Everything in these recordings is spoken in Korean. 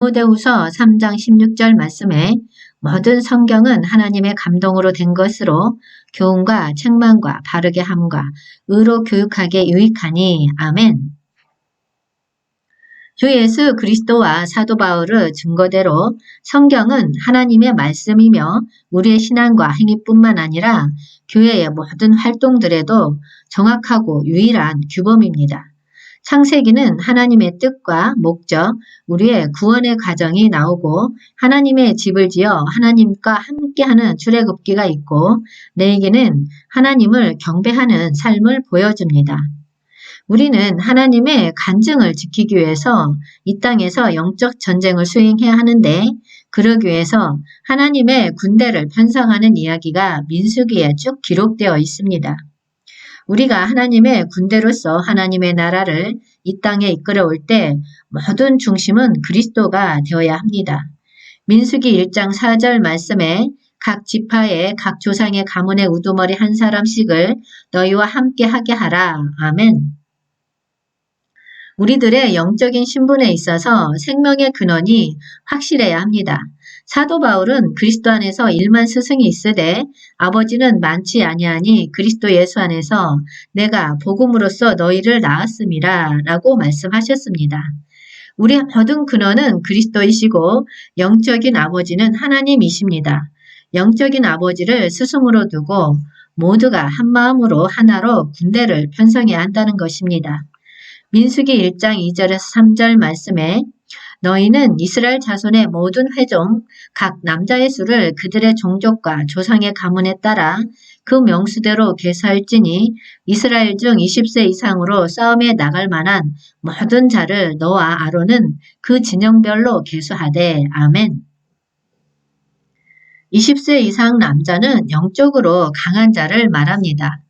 디모데후서 3장 16절 말씀에 모든 성경은 하나님의 감동으로 된 것으로 교훈과 책망과 바르게 함과 의로 교육하기에 유익하니 아멘. 주 예수 그리스도와 사도 바울의 증거대로 성경은 하나님의 말씀이며 우리의 신앙과 행위뿐만 아니라 교회의 모든 활동들에도 정확하고 유일한 규범입니다. 창세기는 하나님의 뜻과 목적, 우리의 구원의 과정이 나오고 하나님의 집을 지어 하나님과 함께하는 출애굽기가 있고 레위기는 하나님을 경배하는 삶을 보여줍니다. 우리는 하나님의 간증을 지키기 위해서 이 땅에서 영적 전쟁을 수행해야 하는데 그러기 위해서 하나님의 군대를 편성하는 이야기가 민수기에 쭉 기록되어 있습니다. 우리가 하나님의 군대로서 하나님의 나라를 이 땅에 이끌어올 때 모든 중심은 그리스도가 되어야 합니다. 민수기 1장 4절 말씀에 각 지파의 각 조상의 가문의 우두머리 한 사람씩을 너희와 함께 하게 하라. 아멘. 우리들의 영적인 신분에 있어서 생명의 근원이 확실해야 합니다. 사도 바울은 그리스도 안에서 1만 스승이 있으되 아버지는 많지 아니하니 그리스도 예수 안에서 내가 복음으로써 너희를 낳았음이라 라고 말씀하셨습니다. 우리 모든 근원은 그리스도이시고 영적인 아버지는 하나님이십니다. 영적인 아버지를 스승으로 두고 모두가 한 마음으로 하나로 군대를 편성해야 한다는 것입니다. 민수기 1장 2절에서 3절 말씀에 너희는 이스라엘 자손의 모든 회종 각 남자의 수를 그들의 종족과 조상의 가문에 따라 그 명수대로 계수할지니 이스라엘 중 20세 이상으로 싸움에 나갈 만한 모든 자를 너와 아론은 그 진영별로 계수하되 아멘. 20세 이상 남자는 영적으로 강한 자를 말합니다.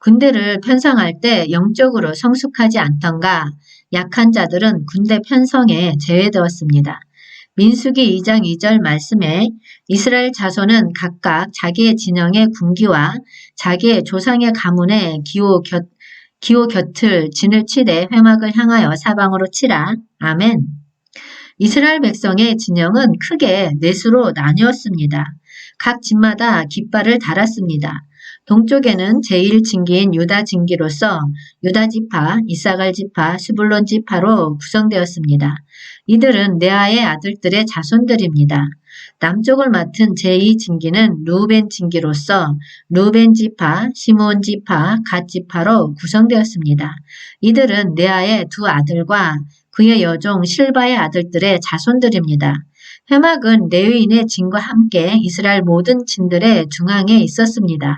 군대를 편성할 때 영적으로 성숙하지 않던가 약한 자들은 군대 편성에 제외되었습니다. 민수기 2장 2절 말씀에 이스라엘 자손은 각각 자기의 진영의 군기와 자기의 조상의 가문의 기호 곁을 진을 치되 회막을 향하여 사방으로 치라. 아멘. 이스라엘 백성의 진영은 크게 넷으로 나뉘었습니다. 각 집마다 깃발을 달았습니다. 동쪽에는 제1진기인 유다 진기로서 유다 지파, 이사갈 지파, 스불론 지파로 구성되었습니다. 이들은 레아의 아들들의 자손들입니다. 남쪽을 맡은 제2진기는 루벤 진기로서 루벤 지파, 시므온 지파, 갓 지파로 구성되었습니다. 이들은 레아의 두 아들과 그의 여종 실바의 아들들의 자손들입니다. 회막은 레위인의 진과 함께 이스라엘 모든 진들의 중앙에 있었습니다.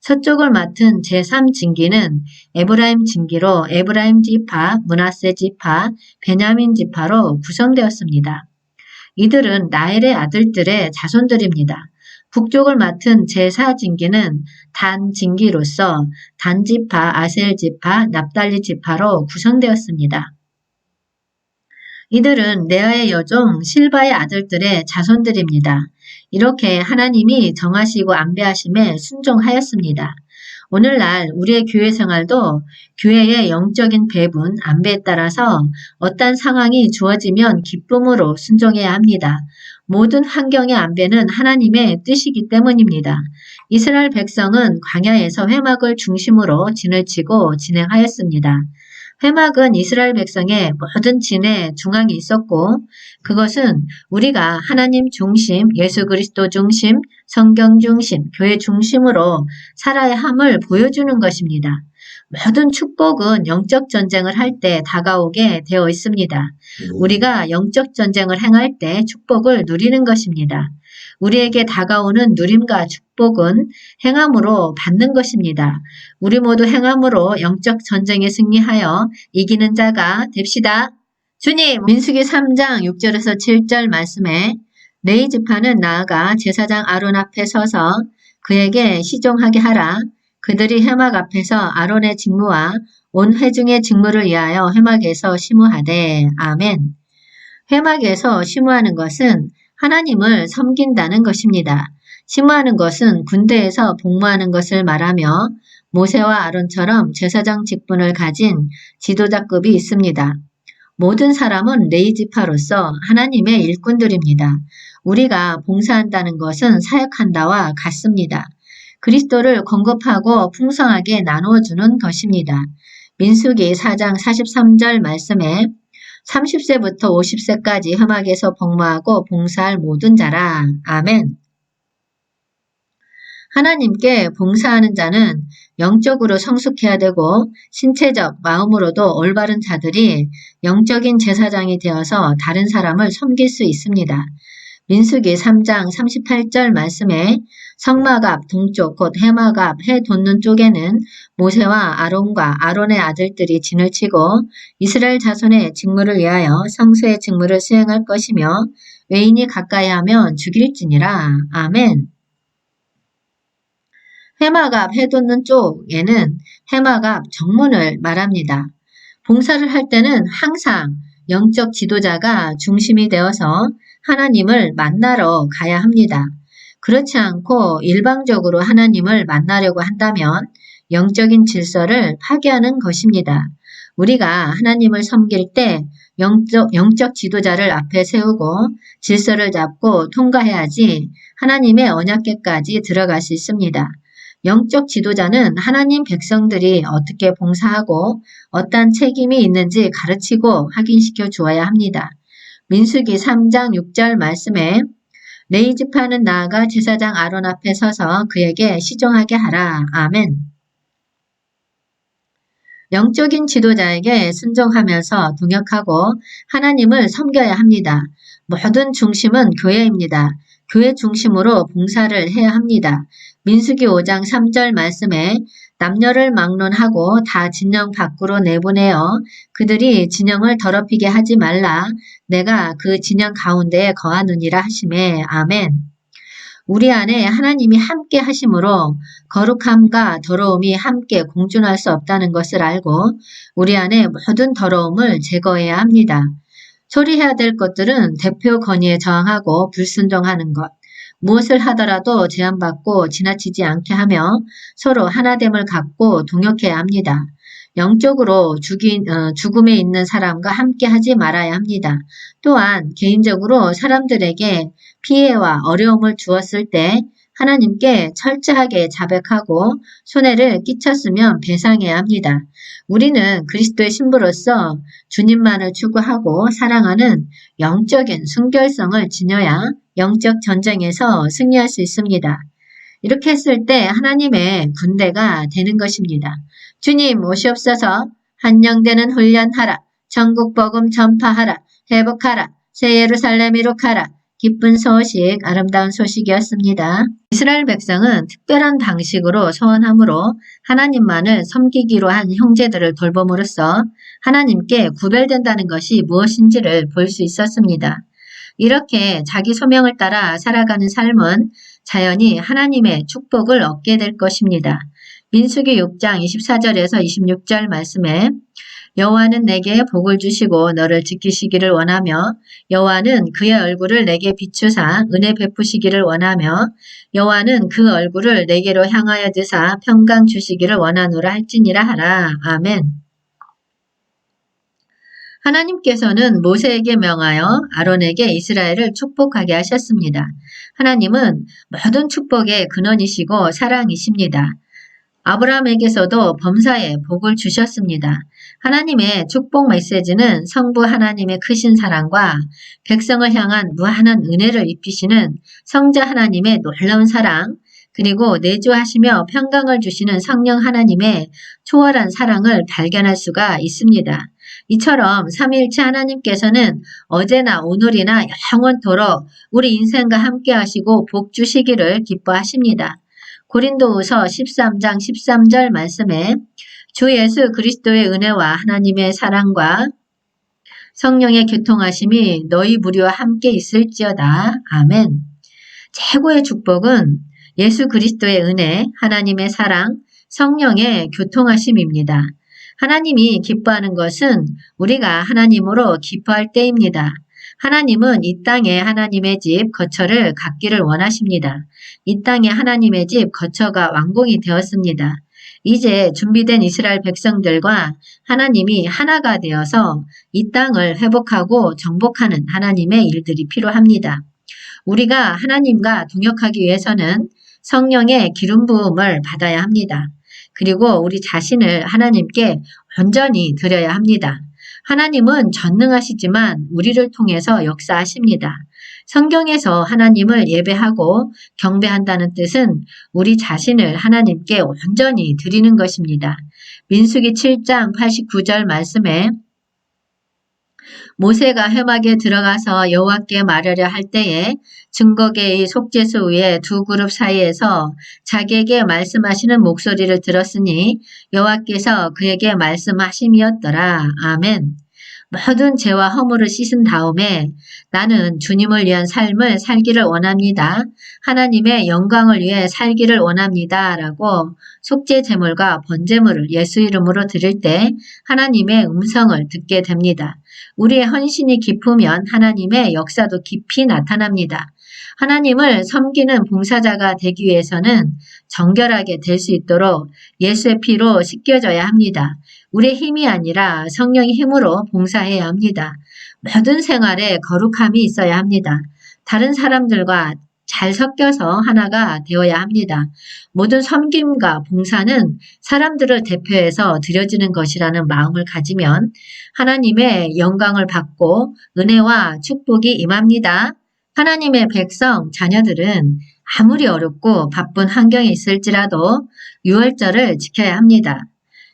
서쪽을 맡은 제3진기는 에브라임 진기로 에브라임 지파, 므낫세 지파, 베냐민 지파로 구성되었습니다. 이들은 라헬의 아들들의 자손들입니다. 북쪽을 맡은 제4진기는 단 진기로서 단 지파, 아셀 지파, 납달리 지파로 구성되었습니다. 이들은 레아의 여종 실바의 아들들의 자손들입니다. 이렇게 하나님이 정하시고 안배하심에 순종하였습니다. 오늘날 우리의 교회 생활도 교회의 영적인 배분, 안배에 따라서 어떤 상황이 주어지면 기쁨으로 순종해야 합니다. 모든 환경의 안배는 하나님의 뜻이기 때문입니다. 이스라엘 백성은 광야에서 회막을 중심으로 진을 치고 진행하였습니다. 회막은 이스라엘 백성의 모든 진의 중앙에 있었고 그것은 우리가 하나님 중심, 예수 그리스도 중심, 성경 중심, 교회 중심으로 살아야 함을 보여주는 것입니다. 모든 축복은 영적 전쟁을 할 때 다가오게 되어 있습니다. 우리가 영적 전쟁을 행할 때 축복을 누리는 것입니다. 우리에게 다가오는 누림과 축복은 행함으로 받는 것입니다. 우리 모두 행함으로 영적 전쟁에 승리하여 이기는 자가 됩시다. 주님, 민수기 3장 6절에서 7절 말씀에 레위 지파는 나아가 제사장 아론 앞에 서서 그에게 시종하게 하라. 그들이 회막 앞에서 아론의 직무와 온 회중의 직무를 위하여 회막에서 심우하되 아멘. 회막에서 심우하는 것은 하나님을 섬긴다는 것입니다. 심우하는 것은 군대에서 복무하는 것을 말하며 모세와 아론처럼 제사장 직분을 가진 지도자급이 있습니다. 모든 사람은 레이지파로서 하나님의 일꾼들입니다. 우리가 봉사한다는 것은 사역한다와 같습니다. 그리스도를 공급하고 풍성하게 나누어주는 것입니다. 민수기 4장 43절 말씀에 30세부터 50세까지 흑막에서 복무하고 봉사할 모든 자라. 아멘. 하나님께 봉사하는 자는 영적으로 성숙해야 되고 신체적 마음으로도 올바른 자들이 영적인 제사장이 되어서 다른 사람을 섬길 수 있습니다. 민수기 3장 38절 말씀에 성막 앞 동쪽 곧 해막 앞 해 돋는 쪽에는 모세와 아론과 아론의 아들들이 진을 치고 이스라엘 자손의 직무를 위하여 성소의 직무를 수행할 것이며 외인이 가까이 하면 죽일지니라. 아멘. 해막 앞 해 돋는 쪽에는 해막 앞 정문을 말합니다. 봉사를 할 때는 항상 영적 지도자가 중심이 되어서 하나님을 만나러 가야 합니다. 그렇지 않고 일방적으로 하나님을 만나려고 한다면 영적인 질서를 파괴하는 것입니다. 우리가 하나님을 섬길 때 영적 지도자를 앞에 세우고 질서를 잡고 통과해야지 하나님의 언약궤까지 들어갈 수 있습니다. 영적 지도자는 하나님 백성들이 어떻게 봉사하고 어떠한 책임이 있는지 가르치고 확인시켜 주어야 합니다. 민수기 3장 6절 말씀에 레이지파는 나아가 제사장 아론 앞에 서서 그에게 시종하게 하라. 아멘. 영적인 지도자에게 순종하면서 동역하고 하나님을 섬겨야 합니다. 모든 중심은 교회입니다. 교회 중심으로 봉사를 해야 합니다. 민수기 5장 3절 말씀에 남녀를 막론하고 다 진영 밖으로 내보내어 그들이 진영을 더럽히게 하지 말라. 내가 그 진영 가운데에 거하느니라 하시매. 아멘. 우리 안에 하나님이 함께 하심으로 거룩함과 더러움이 함께 공존할 수 없다는 것을 알고 우리 안에 모든 더러움을 제거해야 합니다. 처리해야 될 것들은 대표 건의에 저항하고 불순종하는 것, 무엇을 하더라도 제한받고 지나치지 않게 하며 서로 하나됨을 갖고 동역해야 합니다. 영적으로 죽음에 있는 사람과 함께 하지 말아야 합니다. 또한 개인적으로 사람들에게 피해와 어려움을 주었을 때 하나님께 철저하게 자백하고 손해를 끼쳤으면 배상해야 합니다. 우리는 그리스도의 신부로서 주님만을 추구하고 사랑하는 영적인 순결성을 지녀야 영적 전쟁에서 승리할 수 있습니다. 이렇게 했을 때 하나님의 군대가 되는 것입니다. 주님 오시옵소서. 한영되는 훈련하라. 천국 복음 전파하라. 회복하라. 새 예루살렘 이룩하라. 기쁜 소식, 아름다운 소식이었습니다. 이스라엘 백성은 특별한 방식으로 소원함으로 하나님만을 섬기기로 한 형제들을 돌봄으로써 하나님께 구별된다는 것이 무엇인지를 볼 수 있었습니다. 이렇게 자기 소명을 따라 살아가는 삶은 자연히 하나님의 축복을 얻게 될 것입니다. 민수기 6장 24절에서 26절 말씀에 여호와는 내게 복을 주시고 너를 지키시기를 원하며 여호와는 그의 얼굴을 내게 비추사 은혜 베푸시기를 원하며 여호와는 그 얼굴을 내게로 향하여 드사 평강 주시기를 원하노라 할지니라 하라. 아멘. 하나님께서는 모세에게 명하여 아론에게 이스라엘을 축복하게 하셨습니다. 하나님은 모든 축복의 근원이시고 사랑이십니다. 아브라함에게서도 범사에 복을 주셨습니다. 하나님의 축복 메시지는 성부 하나님의 크신 사랑과 백성을 향한 무한한 은혜를 입히시는 성자 하나님의 놀라운 사랑, 그리고 내주하시며 평강을 주시는 성령 하나님의 초월한 사랑을 발견할 수가 있습니다. 이처럼 삼위일체 하나님께서는 어제나 오늘이나 영원토록 우리 인생과 함께 하시고 복 주시기를 기뻐하십니다. 고린도후서 13장 13절 말씀에 주 예수 그리스도의 은혜와 하나님의 사랑과 성령의 교통하심이 너희 무리와 함께 있을지어다. 아멘. 최고의 축복은 예수 그리스도의 은혜, 하나님의 사랑, 성령의 교통하심입니다. 하나님이 기뻐하는 것은 우리가 하나님으로 기뻐할 때입니다. 하나님은 이 땅에 하나님의 집 거처를 갖기를 원하십니다. 이 땅에 하나님의 집 거처가 완공이 되었습니다. 이제 준비된 이스라엘 백성들과 하나님이 하나가 되어서 이 땅을 회복하고 정복하는 하나님의 일들이 필요합니다. 우리가 하나님과 동역하기 위해서는 성령의 기름 부음을 받아야 합니다. 그리고 우리 자신을 하나님께 온전히 드려야 합니다. 하나님은 전능하시지만 우리를 통해서 역사하십니다. 성경에서 하나님을 예배하고 경배한다는 뜻은 우리 자신을 하나님께 온전히 드리는 것입니다. 민수기 7장 89절 말씀에 모세가 회막에 들어가서 여호와께 말하려 할 때에 증거계의 속죄소 위에 두 그룹 사이에서 자기에게 말씀하시는 목소리를 들었으니 여호와께서 그에게 말씀하심이었더라. 아멘. 모든 죄와 허물을 씻은 다음에 나는 주님을 위한 삶을 살기를 원합니다. 하나님의 영광을 위해 살기를 원합니다. 라고 속죄 제물과 번제물을 예수 이름으로 드릴 때 하나님의 음성을 듣게 됩니다. 우리의 헌신이 깊으면 하나님의 역사도 깊이 나타납니다. 하나님을 섬기는 봉사자가 되기 위해서는 정결하게 될 수 있도록 예수의 피로 씻겨져야 합니다. 우리의 힘이 아니라 성령의 힘으로 봉사해야 합니다. 모든 생활에 거룩함이 있어야 합니다. 다른 사람들과 잘 섞여서 하나가 되어야 합니다. 모든 섬김과 봉사는 사람들을 대표해서 드려지는 것이라는 마음을 가지면 하나님의 영광을 받고 은혜와 축복이 임합니다. 하나님의 백성, 자녀들은 아무리 어렵고 바쁜 환경에 있을지라도 유월절을 지켜야 합니다.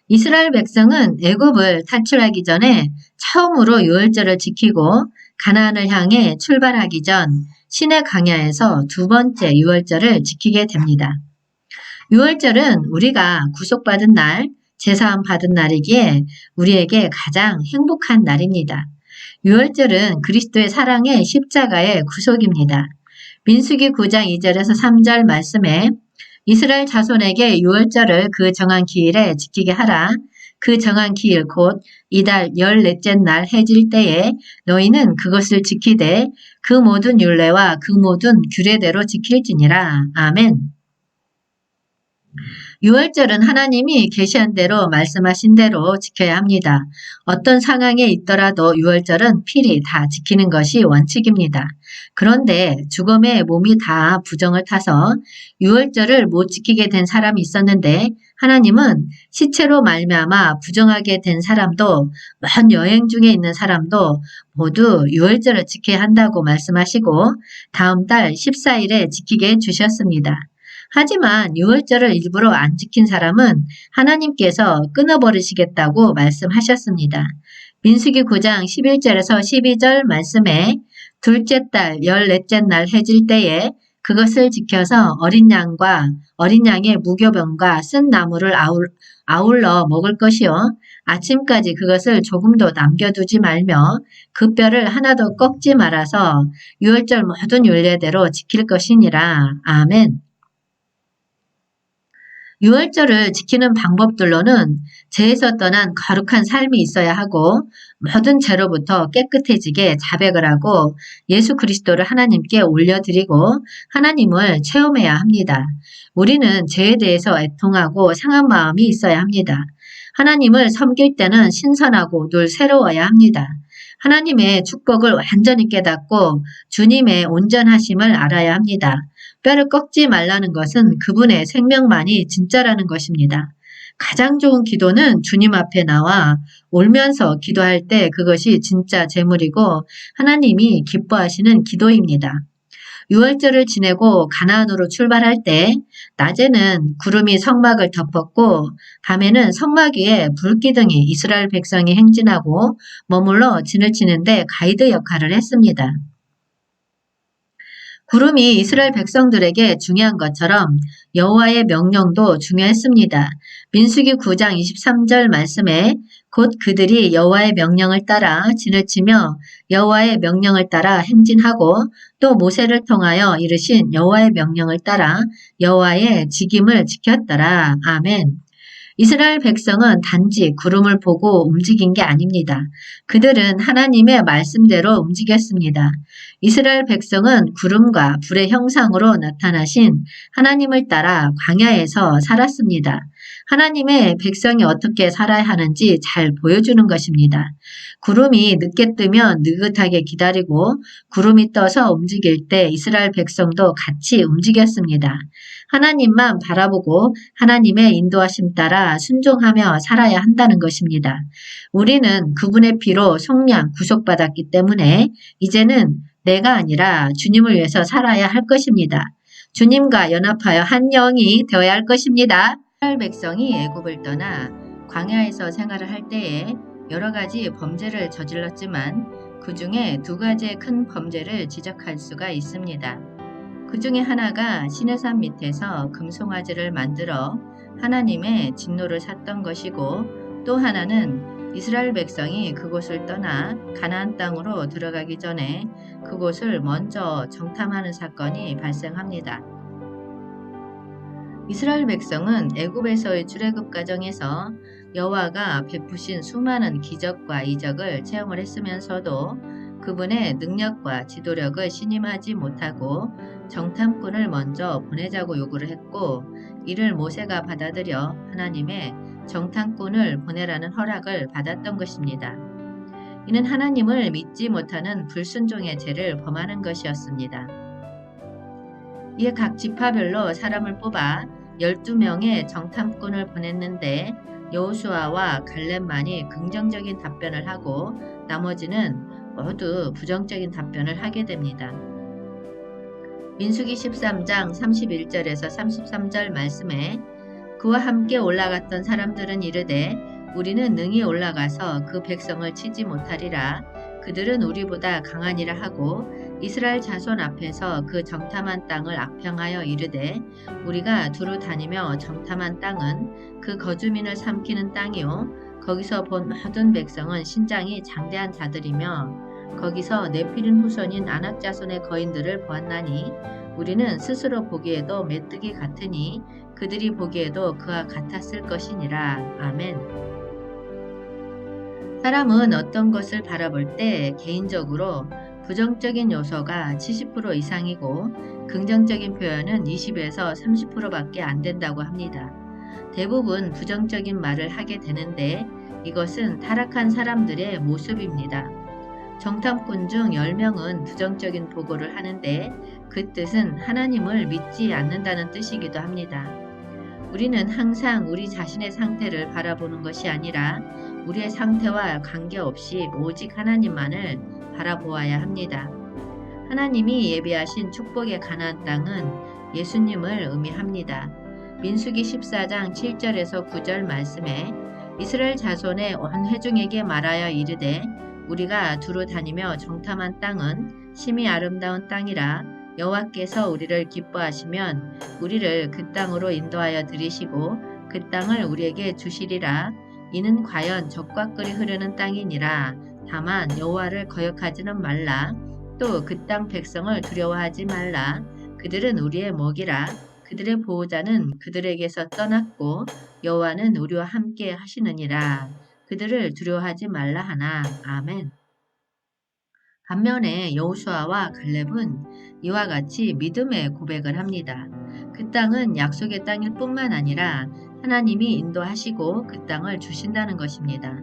이스라엘 백성은 애굽을 탈출하기 전에 처음으로 유월절을 지키고 가나안을 향해 출발하기 전 시내 광야에서 두 번째 유월절을 지키게 됩니다. 유월절은 우리가 구속받은 날, 제사함 받은 날이기에 우리에게 가장 행복한 날입니다. 유월절은 그리스도의 사랑의 십자가의 구속입니다. 민수기 9장 2절에서 3절 말씀에 이스라엘 자손에게 유월절을 그 정한 기일에 지키게 하라. 그 정한 기일 곧 이달 14째 날 해질 때에 너희는 그것을 지키되 그 모든 율례와 그 모든 규례대로 지킬지니라. 아멘. 유월절은 하나님이 계시한 대로 말씀하신 대로 지켜야 합니다. 어떤 상황에 있더라도 유월절은 필히 다 지키는 것이 원칙입니다. 그런데 죽음의 몸이 다 부정을 타서 유월절을 못 지키게 된 사람이 있었는데 하나님은 시체로 말미암아 부정하게 된 사람도 먼 여행 중에 있는 사람도 모두 유월절을 지켜야 한다고 말씀하시고 다음 달 14일에 지키게 해주셨습니다. 하지만 유월절을 일부러 안 지킨 사람은 하나님께서 끊어버리시겠다고 말씀하셨습니다. 민수기 9장 11절에서 12절 말씀에 둘째 달 14째 날 해질 때에 그것을 지켜서 어린 양의 무교병과 쓴 나무를 아울러 먹을 것이요. 아침까지 그것을 조금도 남겨두지 말며 그 뼈를 하나도 꺾지 말아서 유월절 모든 율례대로 지킬 것이니라. 아멘. 유월절을 지키는 방법들로는 죄에서 떠난 거룩한 삶이 있어야 하고 모든 죄로부터 깨끗해지게 자백을 하고 예수 그리스도를 하나님께 올려드리고 하나님을 체험해야 합니다. 우리는 죄에 대해서 애통하고 상한 마음이 있어야 합니다. 하나님을 섬길 때는 신선하고 늘 새로워야 합니다. 하나님의 축복을 완전히 깨닫고 주님의 온전하심을 알아야 합니다. 뼈를 꺾지 말라는 것은 그분의 생명만이 진짜라는 것입니다. 가장 좋은 기도는 주님 앞에 나와 울면서 기도할 때 그것이 진짜 제물이고 하나님이 기뻐하시는 기도입니다. 유월절을 지내고 가나안으로 출발할 때 낮에는 구름이 성막을 덮었고 밤에는 성막 위에 불기둥이 이스라엘 백성이 행진하고 머물러 진을 치는데 가이드 역할을 했습니다. 구름이 이스라엘 백성들에게 중요한 것처럼 여호와의 명령도 중요했습니다. 민수기 9장 23절 말씀에 곧 그들이 여호와의 명령을 따라 진을 치며 여호와의 명령을 따라 행진하고 또 모세를 통하여 이르신 여호와의 명령을 따라 여호와의 직임을 지켰더라. 아멘. 이스라엘 백성은 단지 구름을 보고 움직인 게 아닙니다. 그들은 하나님의 말씀대로 움직였습니다. 이스라엘 백성은 구름과 불의 형상으로 나타나신 하나님을 따라 광야에서 살았습니다. 하나님의 백성이 어떻게 살아야 하는지 잘 보여주는 것입니다. 구름이 늦게 뜨면 느긋하게 기다리고 구름이 떠서 움직일 때 이스라엘 백성도 같이 움직였습니다. 하나님만 바라보고 하나님의 인도하심 따라 순종하며 살아야 한다는 것입니다. 우리는 그분의 피로 속량 구속받았기 때문에 이제는 내가 아니라 주님을 위해서 살아야 할 것입니다. 주님과 연합하여 한 영이 되어야 할 것입니다. 이스라엘 백성이 애굽을 떠나 광야에서 생활을 할 때에 여러 가지 범죄를 저질렀지만 그 중에 두 가지의 큰 범죄를 지적할 수가 있습니다. 그 중에 하나가 시내산 밑에서 금송아지를 만들어 하나님의 진노를 샀던 것이고 또 하나는 이스라엘 백성이 그곳을 떠나 가나안 땅으로 들어가기 전에 그곳을 먼저 정탐하는 사건이 발생합니다. 이스라엘 백성은 애굽에서의 출애굽 과정에서 여호와가 베푸신 수많은 기적과 이적을 체험을 했으면서도 그분의 능력과 지도력을 신임하지 못하고 정탐꾼을 먼저 보내자고 요구를 했고 이를 모세가 받아들여 하나님의 정탐꾼을 보내라는 허락을 받았던 것입니다. 이는 하나님을 믿지 못하는 불순종의 죄를 범하는 것이었습니다. 이에 각 지파별로 사람을 뽑아 12명의 정탐꾼을 보냈는데 여호수아와 갈렙만이 긍정적인 답변을 하고 나머지는 모두 부정적인 답변을 하게 됩니다. 민수기 13장 31절에서 33절 말씀에 그와 함께 올라갔던 사람들은 이르되 우리는 능히 올라가서 그 백성을 치지 못하리라. 그들은 우리보다 강하니라 하고 이스라엘 자손 앞에서 그 정탐한 땅을 악평하여 이르되 우리가 두루 다니며 정탐한 땅은 그 거주민을 삼키는 땅이요 거기서 본 모든 백성은 신장이 장대한 자들이며 거기서 네피림 후손인 아낙 자손의 거인들을 보았나니 우리는 스스로 보기에도 메뚜기 같으니 그들이 보기에도 그와 같았을 것이니라. 아멘. 사람은 어떤 것을 바라볼 때 개인적으로 부정적인 요소가 70% 이상이고 긍정적인 표현은 20에서 30%밖에 안 된다고 합니다. 대부분 부정적인 말을 하게 되는데 이것은 타락한 사람들의 모습입니다. 정탐꾼 중 10명은 부정적인 보고를 하는데 그 뜻은 하나님을 믿지 않는다는 뜻이기도 합니다. 우리는 항상 우리 자신의 상태를 바라보는 것이 아니라 우리의 상태와 관계없이 오직 하나님만을 바라보아야 합니다. 하나님이 예비하신 축복의 가나안 땅은 예수님을 의미합니다. 민수기 14장 7절에서 9절 말씀에 이스라엘 자손의 온 회중에게 말하여 이르되 우리가 두루 다니며 정탐한 땅은 심히 아름다운 땅이라 여호와께서 우리를 기뻐하시면 우리를 그 땅으로 인도하여 들이시고 그 땅을 우리에게 주시리라. 이는 과연 젖과 꿀이 흐르는 땅이니라. 다만 여호와를 거역하지는 말라. 또 그 땅 백성을 두려워하지 말라. 그들은 우리의 목이라. 그들의 보호자는 그들에게서 떠났고 여호와는 우리와 함께 하시느니라. 그들을 두려워하지 말라 하나. 아멘. 반면에 여호수아와 갈렙은 이와 같이 믿음의 고백을 합니다. 그 땅은 약속의 땅일 뿐만 아니라 하나님이 인도하시고 그 땅을 주신다는 것입니다.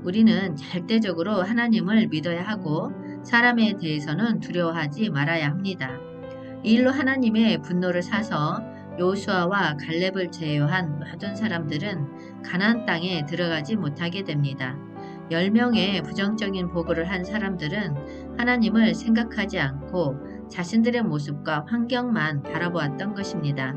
우리는 절대적으로 하나님을 믿어야 하고 사람에 대해서는 두려워하지 말아야 합니다. 이 일로 하나님의 분노를 사서 여호수아와 갈렙을 제외한 모든 사람들은 가나안 땅에 들어가지 못하게 됩니다. 10명의 부정적인 보고를 한 사람들은 하나님을 생각하지 않고 자신들의 모습과 환경만 바라보았던 것입니다.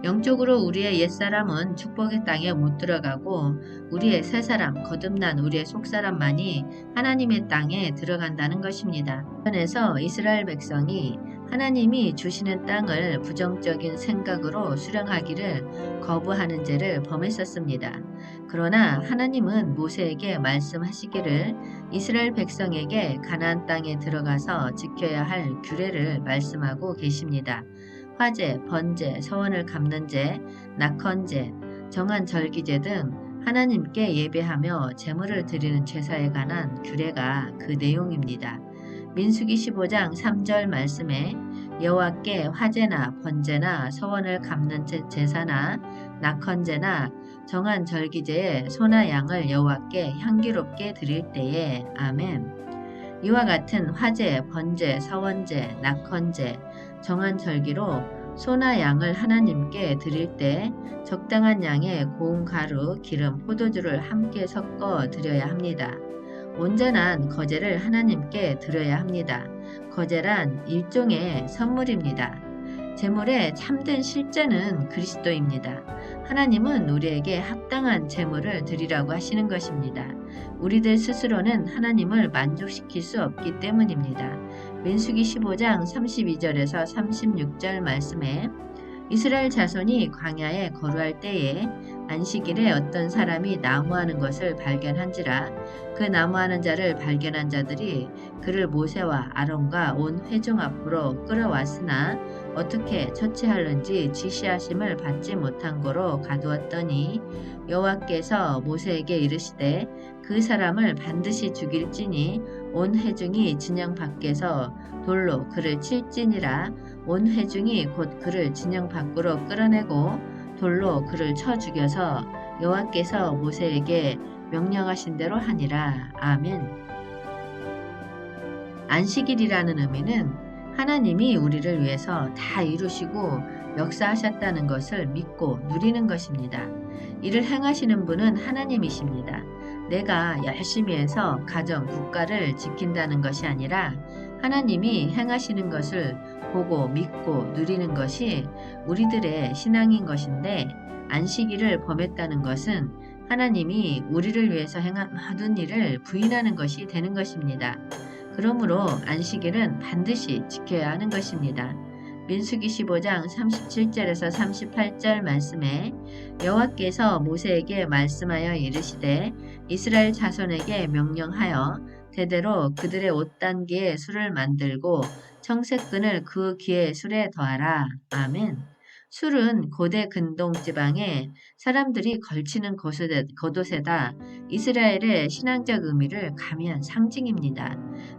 영적으로 우리의 옛사람은 축복의 땅에 못 들어가고 우리의 새사람, 거듭난 우리의 속사람만이 하나님의 땅에 들어간다는 것입니다. 그래서 이스라엘 백성이 하나님이 주시는 땅을 부정적인 생각으로 수령하기를 거부하는 죄를 범했었습니다. 그러나 하나님은 모세에게 말씀하시기를 이스라엘 백성에게 가나안 땅에 들어가서 지켜야 할 규례를 말씀하고 계십니다. 화제, 번제, 서원을 갚는 제, 낙헌제, 정한 절기제 등 하나님께 예배하며 제물을 드리는 제사에 관한 규례가 그 내용입니다. 민수기 15장 3절 말씀에 여호와께 화제나 번제나 서원을 갚는 제사나 낙헌제나 정한 절기제에 소나 양을 여호와께 향기롭게 드릴 때에 아멘. 이와 같은 화제, 번제, 서원제, 낙헌제, 정한 절기로 소나 양을 하나님께 드릴 때 적당한 양의 고운 가루, 기름, 포도주를 함께 섞어 드려야 합니다. 온전한 거제를 하나님께 드려야 합니다. 거제란 일종의 선물입니다. 제물의 참된 실제는 그리스도입니다. 하나님은 우리에게 합당한 제물을 드리라고 하시는 것입니다. 우리들 스스로는 하나님을 만족시킬 수 없기 때문입니다. 민수기 15장 32절에서 36절 말씀에 이스라엘 자손이 광야에 거루할 때에 안식일에 어떤 사람이 나무하는 것을 발견한지라 그 나무하는 자를 발견한 자들이 그를 모세와 아론과 온 회중 앞으로 끌어왔으나 어떻게 처치하는지 지시하심을 받지 못한 거로 가두었더니 여호와께서 모세에게 이르시되 그 사람을 반드시 죽일지니 온 회중이 진영 밖에서 돌로 그를 칠지니라. 온 회중이 곧 그를 진영 밖으로 끌어내고 돌로 그를 쳐 죽여서 여호와께서 모세에게 명령하신 대로 하니라. 아멘. 안식일이라는 의미는 하나님이 우리를 위해서 다 이루시고 역사하셨다는 것을 믿고 누리는 것입니다. 이를 행하시는 분은 하나님이십니다. 내가 열심히 해서 가정, 국가를 지킨다는 것이 아니라 하나님이 행하시는 것을 보고 믿고 누리는 것이 우리들의 신앙인 것인데 안식일을 범했다는 것은 하나님이 우리를 위해서 행한 모든 일을 부인하는 것이 되는 것입니다. 그러므로 안식일은 반드시 지켜야 하는 것입니다. 민수기 15장 37절에서 38절 말씀에 여호와께서 모세에게 말씀하여 이르시되 이스라엘 자손에게 명령하여 대대로 그들의 옷단기에 술을 만들고 청색끈을 그 기의 술에 더하라. 아멘. 술은 고대 근동 지방에 사람들이 걸치는 겉옷에다 이스라엘의 신앙적 의미를 가미한 상징입니다.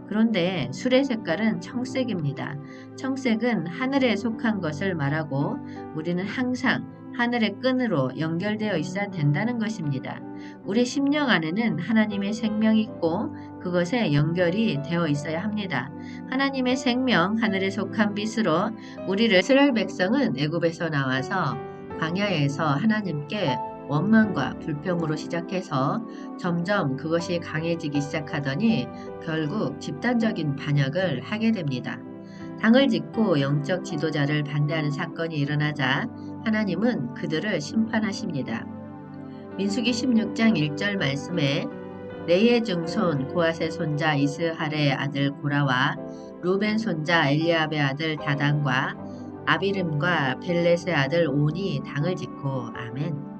그런데 술의 색깔은 청색입니다. 청색은 하늘에 속한 것을 말하고 우리는 항상 하늘의 끈으로 연결되어 있어야 된다는 것입니다. 우리 심령 안에는 하나님의 생명이 있고 그것에 연결이 되어 있어야 합니다. 하나님의 생명, 하늘에 속한 빛으로 우리를 이스라엘 백성은 애굽에서 나와서 광야에서 하나님께 원망과 불평으로 시작해서 점점 그것이 강해지기 시작하더니 결국 집단적인 반역을 하게 됩니다. 당을 짓고 영적 지도자를 반대하는 사건이 일어나자 하나님은 그들을 심판하십니다. 민수기 16장 1절 말씀에 레이의 증손 고앗의 손자 이스할의 아들 고라와 루벤 손자 엘리압의 아들 다단과 아비름과 벨렛의 아들 온이 당을 짓고 아멘.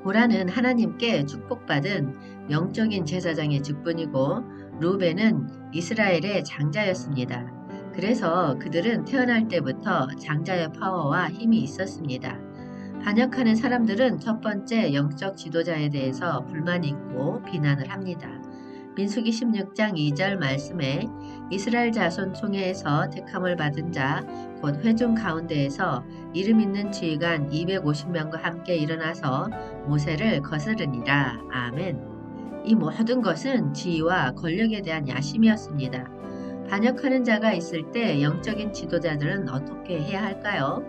고라는 하나님께 축복받은 영적인 제사장의 직분이고 루벤은 이스라엘의 장자였습니다. 그래서 그들은 태어날 때부터 장자의 파워와 힘이 있었습니다. 반역하는 사람들은 첫 번째 영적 지도자에 대해서 불만이 있고 비난을 합니다. 민수기 16장 2절 말씀에 이스라엘 자손 총회에서 택함을 받은 자 곧 회중 가운데에서 이름 있는 지휘관 250명과 함께 일어나서 모세를 거스르니라. 아멘. 이 모든 것은 지위와 권력에 대한 야심이었습니다. 반역하는 자가 있을 때 영적인 지도자들은 어떻게 해야 할까요?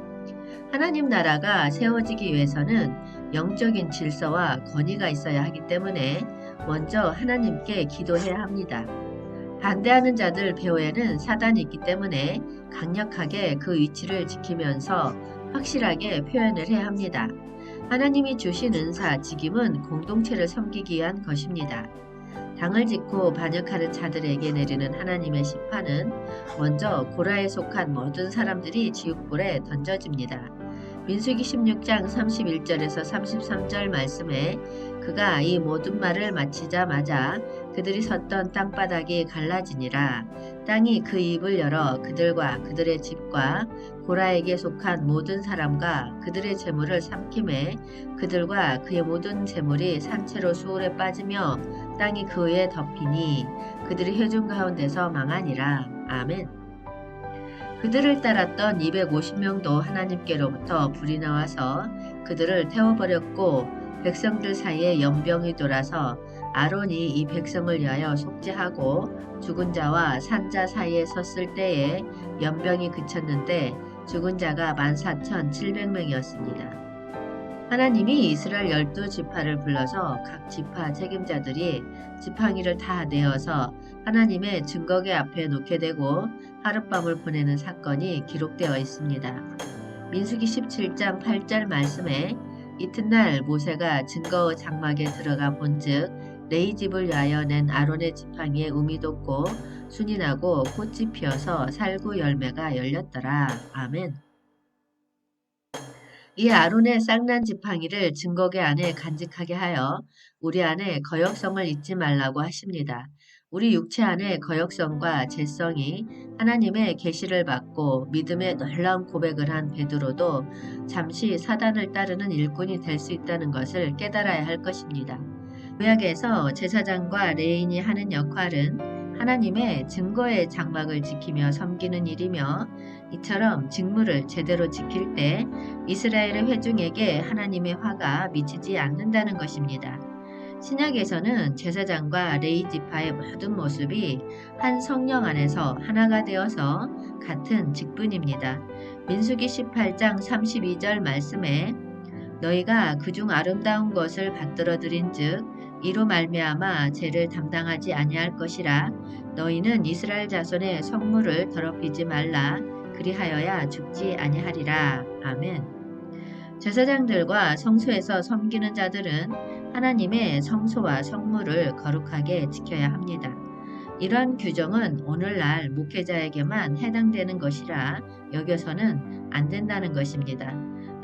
하나님 나라가 세워지기 위해서는 영적인 질서와 권위가 있어야 하기 때문에 먼저 하나님께 기도해야 합니다. 반대하는 자들 배후에는 사단이 있기 때문에 강력하게 그 위치를 지키면서 확실하게 표현을 해야 합니다. 하나님이 주신 은사, 직임은 공동체를 섬기기 위한 것입니다. 당을 짓고 반역하는 자들에게 내리는 하나님의 심판은 먼저 고라에 속한 모든 사람들이 지옥불에 던져집니다. 민수기 16장 31절에서 33절 말씀에 그가 이 모든 말을 마치자마자 그들이 섰던 땅바닥이 갈라지니라. 땅이 그 입을 열어 그들과 그들의 집과 고라에게 속한 모든 사람과 그들의 재물을 삼킴에 그들과 그의 모든 재물이 산채로 수울에 빠지며 땅이 그 위에 덮이니 그들이 회중 가운데서 망하니라. 아멘. 그들을 따랐던 250명도 하나님께로부터 불이 나와서 그들을 태워버렸고 백성들 사이에 연병이 돌아서 아론이 이 백성을 위하여 속죄하고 죽은 자와 산 자 사이에 섰을 때에 연병이 그쳤는데 죽은 자가 14,700명이었습니다. 하나님이 이스라엘 12지파를 불러서 각 지파 책임자들이 지팡이를 다 내어서 하나님의 증거계 앞에 놓게 되고 하룻밤을 보내는 사건이 기록되어 있습니다. 민수기 17장 8절 말씀에 이튿날 모세가 증거 장막에 들어가 본즉 레이 집을 위하여 낸 아론의 지팡이에 um이 돋고 순이 나고 꽃이 피어서 살구 열매가 열렸더라. 아멘. 이 아론의 쌍난 지팡이를 증거계 안에 간직하게 하여 우리 안에 거역성을 잊지 말라고 하십니다. 우리 육체 안에 거역성과 죄성이 하나님의 계시를 받고 믿음의 놀라운 고백을 한 베드로도 잠시 사단을 따르는 일꾼이 될 수 있다는 것을 깨달아야 할 것입니다. 구약에서 제사장과 레인이 하는 역할은 하나님의 증거의 장막을 지키며 섬기는 일이며 이처럼 직무를 제대로 지킬 때 이스라엘의 회중에게 하나님의 화가 미치지 않는다는 것입니다. 신약에서는 제사장과 레위 지파의 모든 모습이 한 성령 안에서 하나가 되어서 같은 직분입니다. 민수기 18장 32절 말씀에 너희가 그중 아름다운 것을 받들어 드린즉 이로 말미암아 죄를 담당하지 아니할 것이라 너희는 이스라엘 자손의 성물을 더럽히지 말라 그리하여야 죽지 아니하리라. 아멘. 제사장들과 성소에서 섬기는 자들은 하나님의 성소와 성물을 거룩하게 지켜야 합니다. 이런 규정은 오늘날 목회자에게만 해당되는 것이라 여겨서는 안 된다는 것입니다.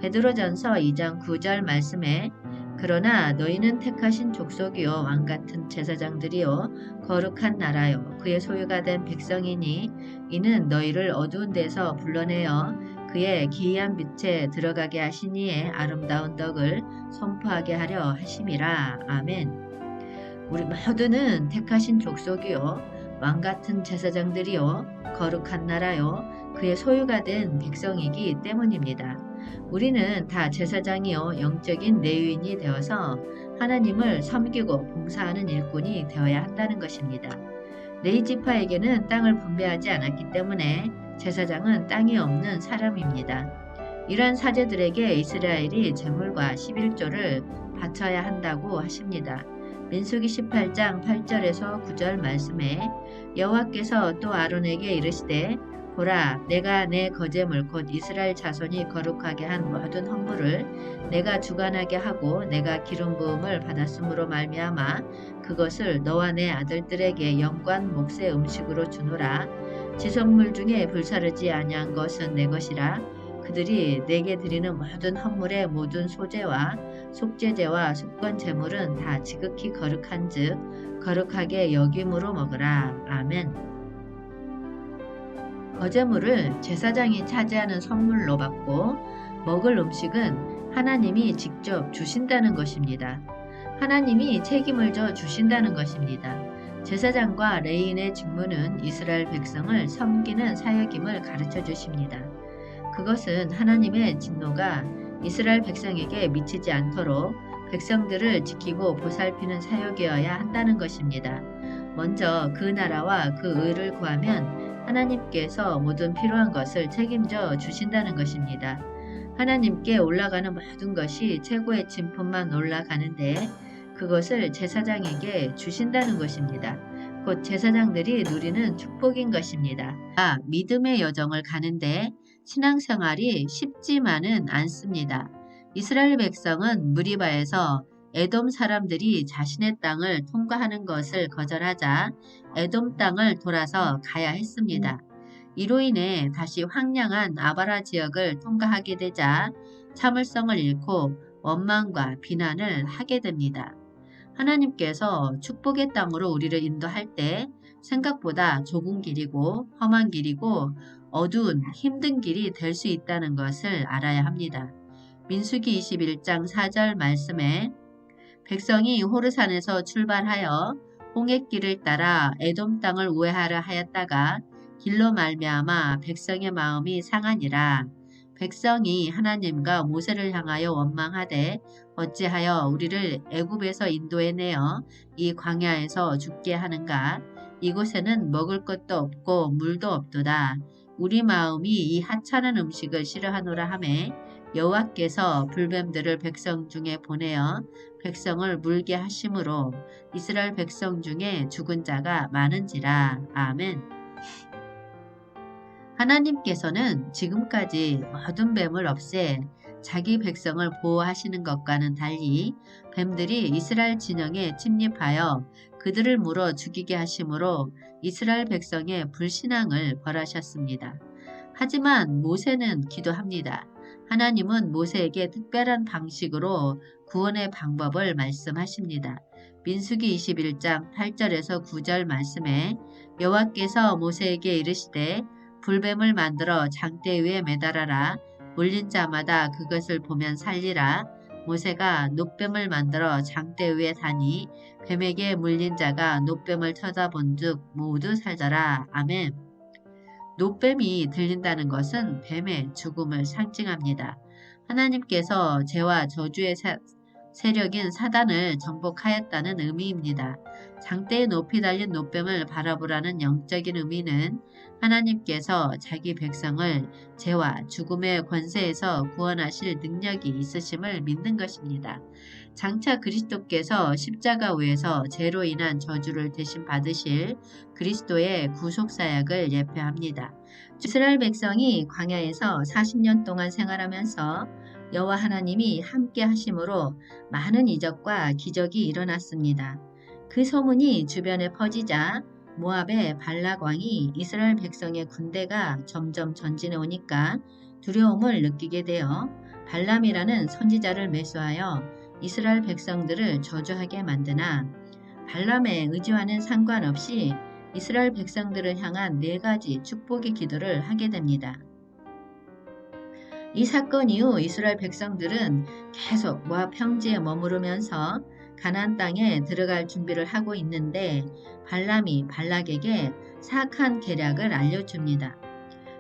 베드로전서 2장 9절 말씀에 그러나 너희는 택하신 족속이요 왕같은 제사장들이요 거룩한 나라요 그의 소유가 된 백성이니 이는 너희를 어두운 데서 불러내어 그의 기이한 빛에 들어가게 하시니에 아름다운 덕을 선포하게 하려 하심이라. 아멘. 우리 모두는 택하신 족속이요 왕같은 제사장들이요 거룩한 나라요 그의 소유가 된 백성이기 때문입니다. 우리는 다 제사장이요 영적인 레위인이 되어서 하나님을 섬기고 봉사하는 일꾼이 되어야 한다는 것입니다. 레위 지파에게는 땅을 분배하지 않았기 때문에 제사장은 땅이 없는 사람입니다. 이러한 사제들에게 이스라엘이 제물과 11조를 바쳐야 한다고 하십니다. 민수기 18장 8절에서 9절 말씀에 여호와께서 또 아론에게 이르시되 보라 내가 내 거제물 곧 이스라엘 자손이 거룩하게 한 모든 헌물을 내가 주관하게 하고 내가 기름 부음을 받았으므로 말미암아 그것을 너와 내 아들들에게 영관 몫의 음식으로 주노라. 지성물 중에 불사르지 아니한 것은 내 것이라. 그들이 내게 드리는 모든 헌물의 모든 소제와 속죄제와 속건 제물은 다 지극히 거룩한즉 거룩하게 여김으로 먹으라. 아멘. 거제물을 제사장이 차지하는 선물로 받고 먹을 음식은 하나님이 직접 주신다는 것입니다. 하나님이 책임을 져 주신다는 것입니다. 제사장과 레위인의 직무는 이스라엘 백성을 섬기는 사역임을 가르쳐 주십니다. 그것은 하나님의 진노가 이스라엘 백성에게 미치지 않도록 백성들을 지키고 보살피는 사역이어야 한다는 것입니다. 먼저 그 나라와 그 의를 구하면 하나님께서 모든 필요한 것을 책임져 주신다는 것입니다. 하나님께 올라가는 모든 것이 최고의 진품만 올라가는데 그것을 제사장에게 주신다는 것입니다. 곧 제사장들이 누리는 축복인 것입니다. 믿음의 여정을 가는데 신앙생활이 쉽지만은 않습니다. 이스라엘 백성은 무리바에서 에돔 사람들이 자신의 땅을 통과하는 것을 거절하자 에돔 땅을 돌아서 가야 했습니다. 이로 인해 다시 황량한 아바라 지역을 통과하게 되자 참을성을 잃고 원망과 비난을 하게 됩니다. 하나님께서 축복의 땅으로 우리를 인도할 때 생각보다 좁은 길이고 험한 길이고 어두운 힘든 길이 될 수 있다는 것을 알아야 합니다. 민수기 21장 4절 말씀에 백성이 호르산에서 출발하여 홍해길을 따라 에돔 땅을 우회하려 하였다가 길로 말미암아 백성의 마음이 상하니라. 백성이 하나님과 모세를 향하여 원망하되 어찌하여 우리를 애굽에서 인도해내어 이 광야에서 죽게 하는가? 이곳에는 먹을 것도 없고 물도 없도다. 우리 마음이 이 하찮은 음식을 싫어하노라 하매 여호와께서 불뱀들을 백성 중에 보내어 백성을 물게 하심으로 이스라엘 백성 중에 죽은 자가 많은지라. 아멘. 하나님께서는 지금까지 모든 뱀을 없애 자기 백성을 보호하시는 것과는 달리 뱀들이 이스라엘 진영에 침입하여 그들을 물어 죽이게 하심으로 이스라엘 백성의 불신앙을 벌하셨습니다. 하지만 모세는 기도합니다. 하나님은 모세에게 특별한 방식으로 구원의 방법을 말씀하십니다. 민수기 21장 8절에서 9절 말씀에 여호와께서 모세에게 이르시되 불뱀을 만들어 장대 위에 매달아라. 물린 자마다 그것을 보면 살리라. 모세가 놋뱀을 만들어 장대 위에 다니 뱀에게 물린 자가 놋뱀을 쳐다본 즉 모두 살더라. 아멘. 놋뱀이 들린다는 것은 뱀의 죽음을 상징합니다. 하나님께서 죄와 저주의 세력인 사단을 정복하였다는 의미입니다. 장대에 높이 달린 놋뱀을 바라보라는 영적인 의미는 하나님께서 자기 백성을 죄와 죽음의 권세에서 구원하실 능력이 있으심을 믿는 것입니다. 장차 그리스도께서 십자가 위에서 죄로 인한 저주를 대신 받으실 그리스도의 구속사역을 예표합니다. 이스라엘 백성이 광야에서 40년 동안 생활하면서 여호와 하나님이 함께 하심으로 많은 이적과 기적이 일어났습니다. 그 소문이 주변에 퍼지자 모압의 발락 왕이 이스라엘 백성의 군대가 점점 전진해 오니까 두려움을 느끼게 되어 발람이라는 선지자를 매수하여 이스라엘 백성들을 저주하게 만드나 발람의 의지와는 상관없이 이스라엘 백성들을 향한 4가지 축복의 기도를 하게 됩니다. 이 사건 이후 이스라엘 백성들은 계속 모압 평지에 머무르면서 가나안 땅에 들어갈 준비를 하고 있는데 발람이 발락에게 사악한 계략을 알려줍니다.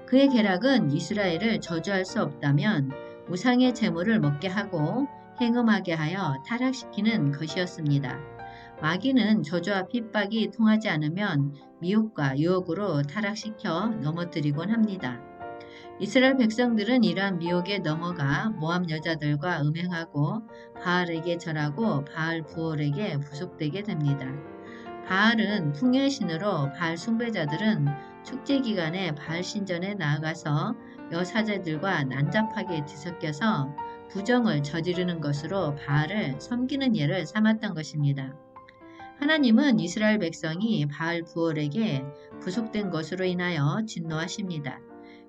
그의 계략은 이스라엘을 저주할 수 없다면 우상의 제물을 먹게 하고 행음하게 하여 타락시키는 것이었습니다. 마귀는 저주와 핍박이 통하지 않으면 미혹과 유혹으로 타락시켜 넘어뜨리곤 합니다. 이스라엘 백성들은 이러한 미혹에 넘어가 모압 여자들과 음행하고 바알에게 절하고 바알 부올에게 부속되게 됩니다. 바알은 풍요의 신으로 바알 숭배자들은 축제 기간에 바알 신전에 나아가서 여사제들과 난잡하게 뒤섞여서 부정을 저지르는 것으로 바알을 섬기는 예를 삼았던 것입니다. 하나님은 이스라엘 백성이 바알 부올에게 부속된 것으로 인하여 진노하십니다.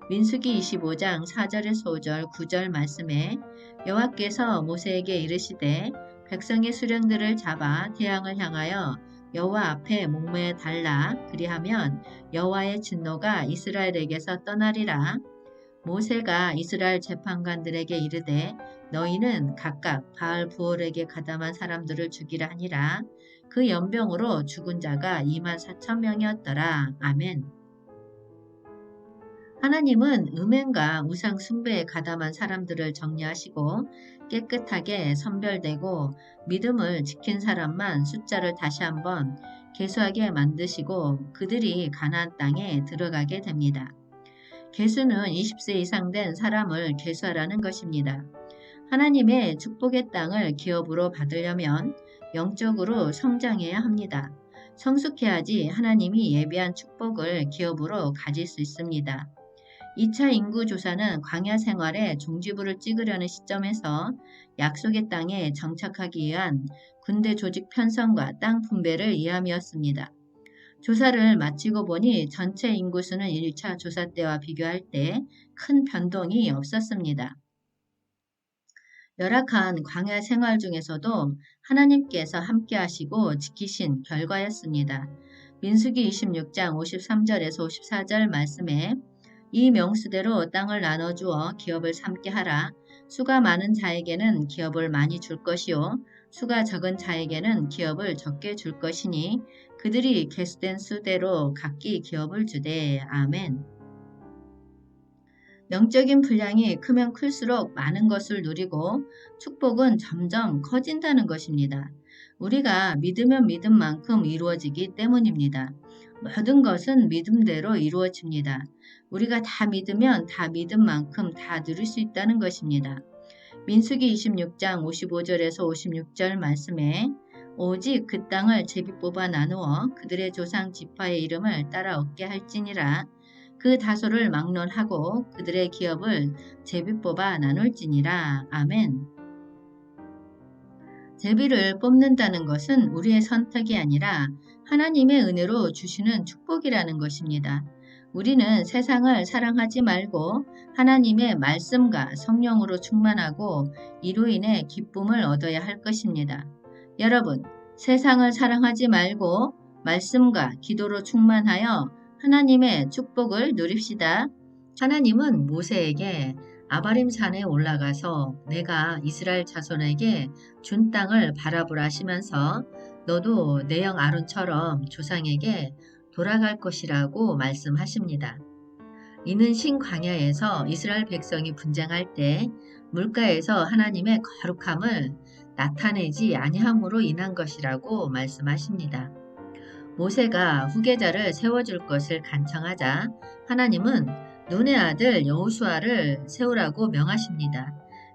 민수기 25장 4절에서 5절 9절 말씀에 여호와께서 모세에게 이르시되 백성의 수령들을 잡아 태양을 향하여 여호와 앞에 목매어 달라. 그리하면 여호와의 진노가 이스라엘에게서 떠나리라. 모세가 이스라엘 재판관들에게 이르되 너희는 각각 바알 부올에게 가담한 사람들을 죽이라 하니라. 그 연병으로 죽은 자가 24,000명이었더라. 아멘. 하나님은 음행과 우상 숭배에 가담한 사람들을 정리하시고 깨끗하게 선별되고 믿음을 지킨 사람만 숫자를 다시 한번 계수하게 만드시고 그들이 가나안 땅에 들어가게 됩니다. 계수는 20세 이상 된 사람을 계수하라는 것입니다. 하나님의 축복의 땅을 기업으로 받으려면 영적으로 성장해야 합니다. 성숙해야지 하나님이 예비한 축복을 기업으로 가질 수 있습니다. 2차 인구조사는 광야 생활에 종지부를 찍으려는 시점에서 약속의 땅에 정착하기 위한 군대 조직 편성과 땅 분배를 위함이었습니다. 조사를 마치고 보니 전체 인구수는 1차 조사 때와 비교할 때 큰 변동이 없었습니다. 열악한 광야 생활 중에서도 하나님께서 함께 하시고 지키신 결과였습니다. 민수기 26장 53절에서 54절 말씀에 이 명수대로 땅을 나눠주어 기업을 삼게 하라. 수가 많은 자에게는 기업을 많이 줄 것이요 수가 적은 자에게는 기업을 적게 줄 것이니 그들이 계수된 수대로 각기 기업을 주되. 아멘. 영적인 분량이 크면 클수록 많은 것을 누리고 축복은 점점 커진다는 것입니다. 우리가 믿으면 믿은 만큼 이루어지기 때문입니다. 모든 것은 믿음대로 이루어집니다. 우리가 다 믿으면 다 믿은 만큼 다 누릴 수 있다는 것입니다. 민수기 26장 55절에서 56절 말씀에 오직 그 땅을 제비 뽑아 나누어 그들의 조상 지파의 이름을 따라 얻게 할지니라. 그 다소를 막론하고 그들의 기업을 제비 뽑아 나눌지니라. 아멘. 제비를 뽑는다는 것은 우리의 선택이 아니라 하나님의 은혜로 주시는 축복이라는 것입니다. 우리는 세상을 사랑하지 말고 하나님의 말씀과 성령으로 충만하고 이로 인해 기쁨을 얻어야 할 것입니다. 여러분, 세상을 사랑하지 말고 말씀과 기도로 충만하여 하나님의 축복을 누립시다. 하나님은 모세에게 아바림 산에 올라가서 내가 이스라엘 자손에게 준 땅을 바라보라 하시면서 너도 내 형 아론처럼 조상에게 돌아갈 것이라고 말씀하십니다. 이는 신광야에서 이스라엘 백성이 분쟁할 때 물가에서 하나님의 거룩함을 나타내지 아니함으로 인한 것이라고 말씀하십니다. 모세가 후계자를 세워줄 것을 간청하자 하나님은 눈의 아들 여호수아를 세우라고 명하십니다.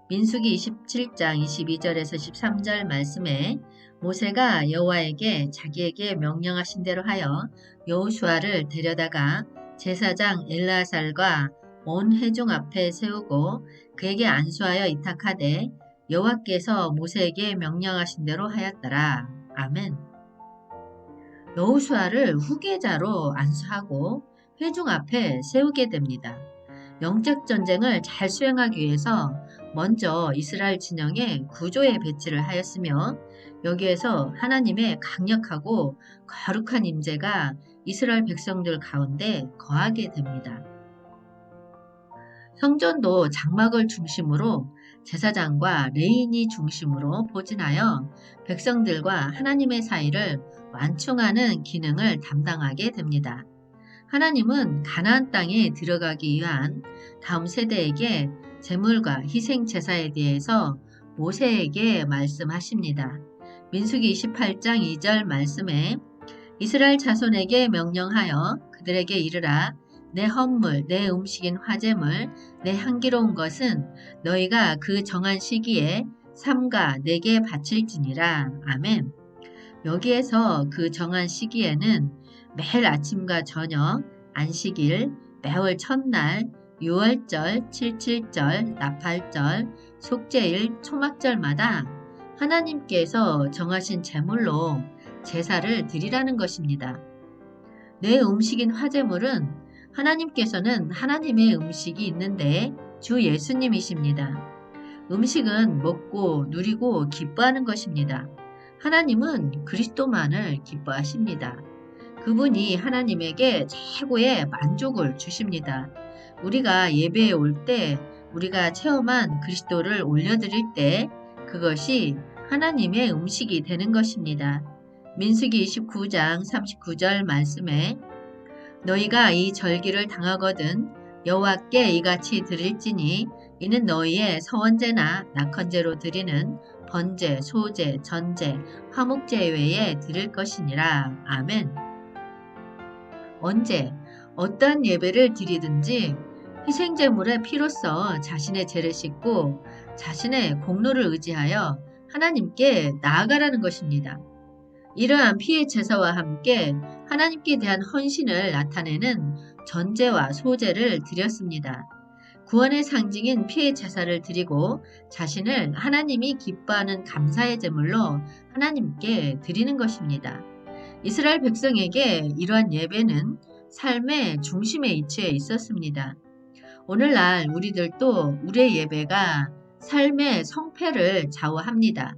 민수기 27장 22절에서 13절 말씀에 모세가 여호와에게 자기에게 명령하신 대로 하여 여호수아를 데려다가 제사장 엘르아살과 온 회중 앞에 세우고 그에게 안수하여 이탁하되 여호와께서 모세에게 명령하신 대로 하였더라. 아멘. 여호수아를 후계자로 안수하고 회중 앞에 세우게 됩니다. 영적 전쟁을 잘 수행하기 위해서 먼저 이스라엘 진영에 구조에 배치를 하였으며 여기에서 하나님의 강력하고 거룩한 임재가 이스라엘 백성들 가운데 거하게 됩니다. 성전도 장막을 중심으로 제사장과 레인이 중심으로 포진하여 백성들과 하나님의 사이를 완충하는 기능을 담당하게 됩니다. 하나님은 가나안 땅에 들어가기 위한 다음 세대에게 제물과 희생 제사에 대해서 모세에게 말씀하십니다. 민수기 28장 2절 말씀에 이스라엘 자손에게 명령하여 그들에게 이르라 내 헌물, 내 음식인 화제물, 내 향기로운 것은 너희가 그 정한 시기에 삼가 내게 바칠지니라. 아멘. 여기에서 그 정한 시기에는 매일 아침과 저녁, 안식일, 매월 첫날, 유월절, 칠칠절, 나팔절, 속죄일, 초막절마다 하나님께서 정하신 제물로 제사를 드리라는 것입니다. 내 음식인 화제물은 하나님께서는 하나님의 음식이 있는데 주 예수님이십니다. 음식은 먹고 누리고 기뻐하는 것입니다. 하나님은 그리스도만을 기뻐하십니다. 그분이 하나님에게 최고의 만족을 주십니다. 우리가 예배에 올 때 우리가 체험한 그리스도를 올려드릴 때 그것이 하나님의 음식이 되는 것입니다. 민수기 29장 39절 말씀에 너희가 이 절기를 당하거든 여호와께 이같이 드릴지니 이는 너희의 서원제나 낙헌제로 드리는 번제, 소제, 전제, 화목제 외에 드릴 것이니라. 아멘. 언제 어떠한 예배를 드리든지 희생제물의 피로써 자신의 죄를 씻고 자신의 공로를 의지하여 하나님께 나아가라는 것입니다. 이러한 피의 제사와 함께 하나님께 대한 헌신을 나타내는 전제와 소제를 드렸습니다. 구원의 상징인 피의 제사를 드리고 자신을 하나님이 기뻐하는 감사의 제물로 하나님께 드리는 것입니다. 이스라엘 백성에게 이러한 예배는 삶의 중심에 위치해 있었습니다. 오늘날 우리들도 우리의 예배가 삶의 성패를 좌우합니다.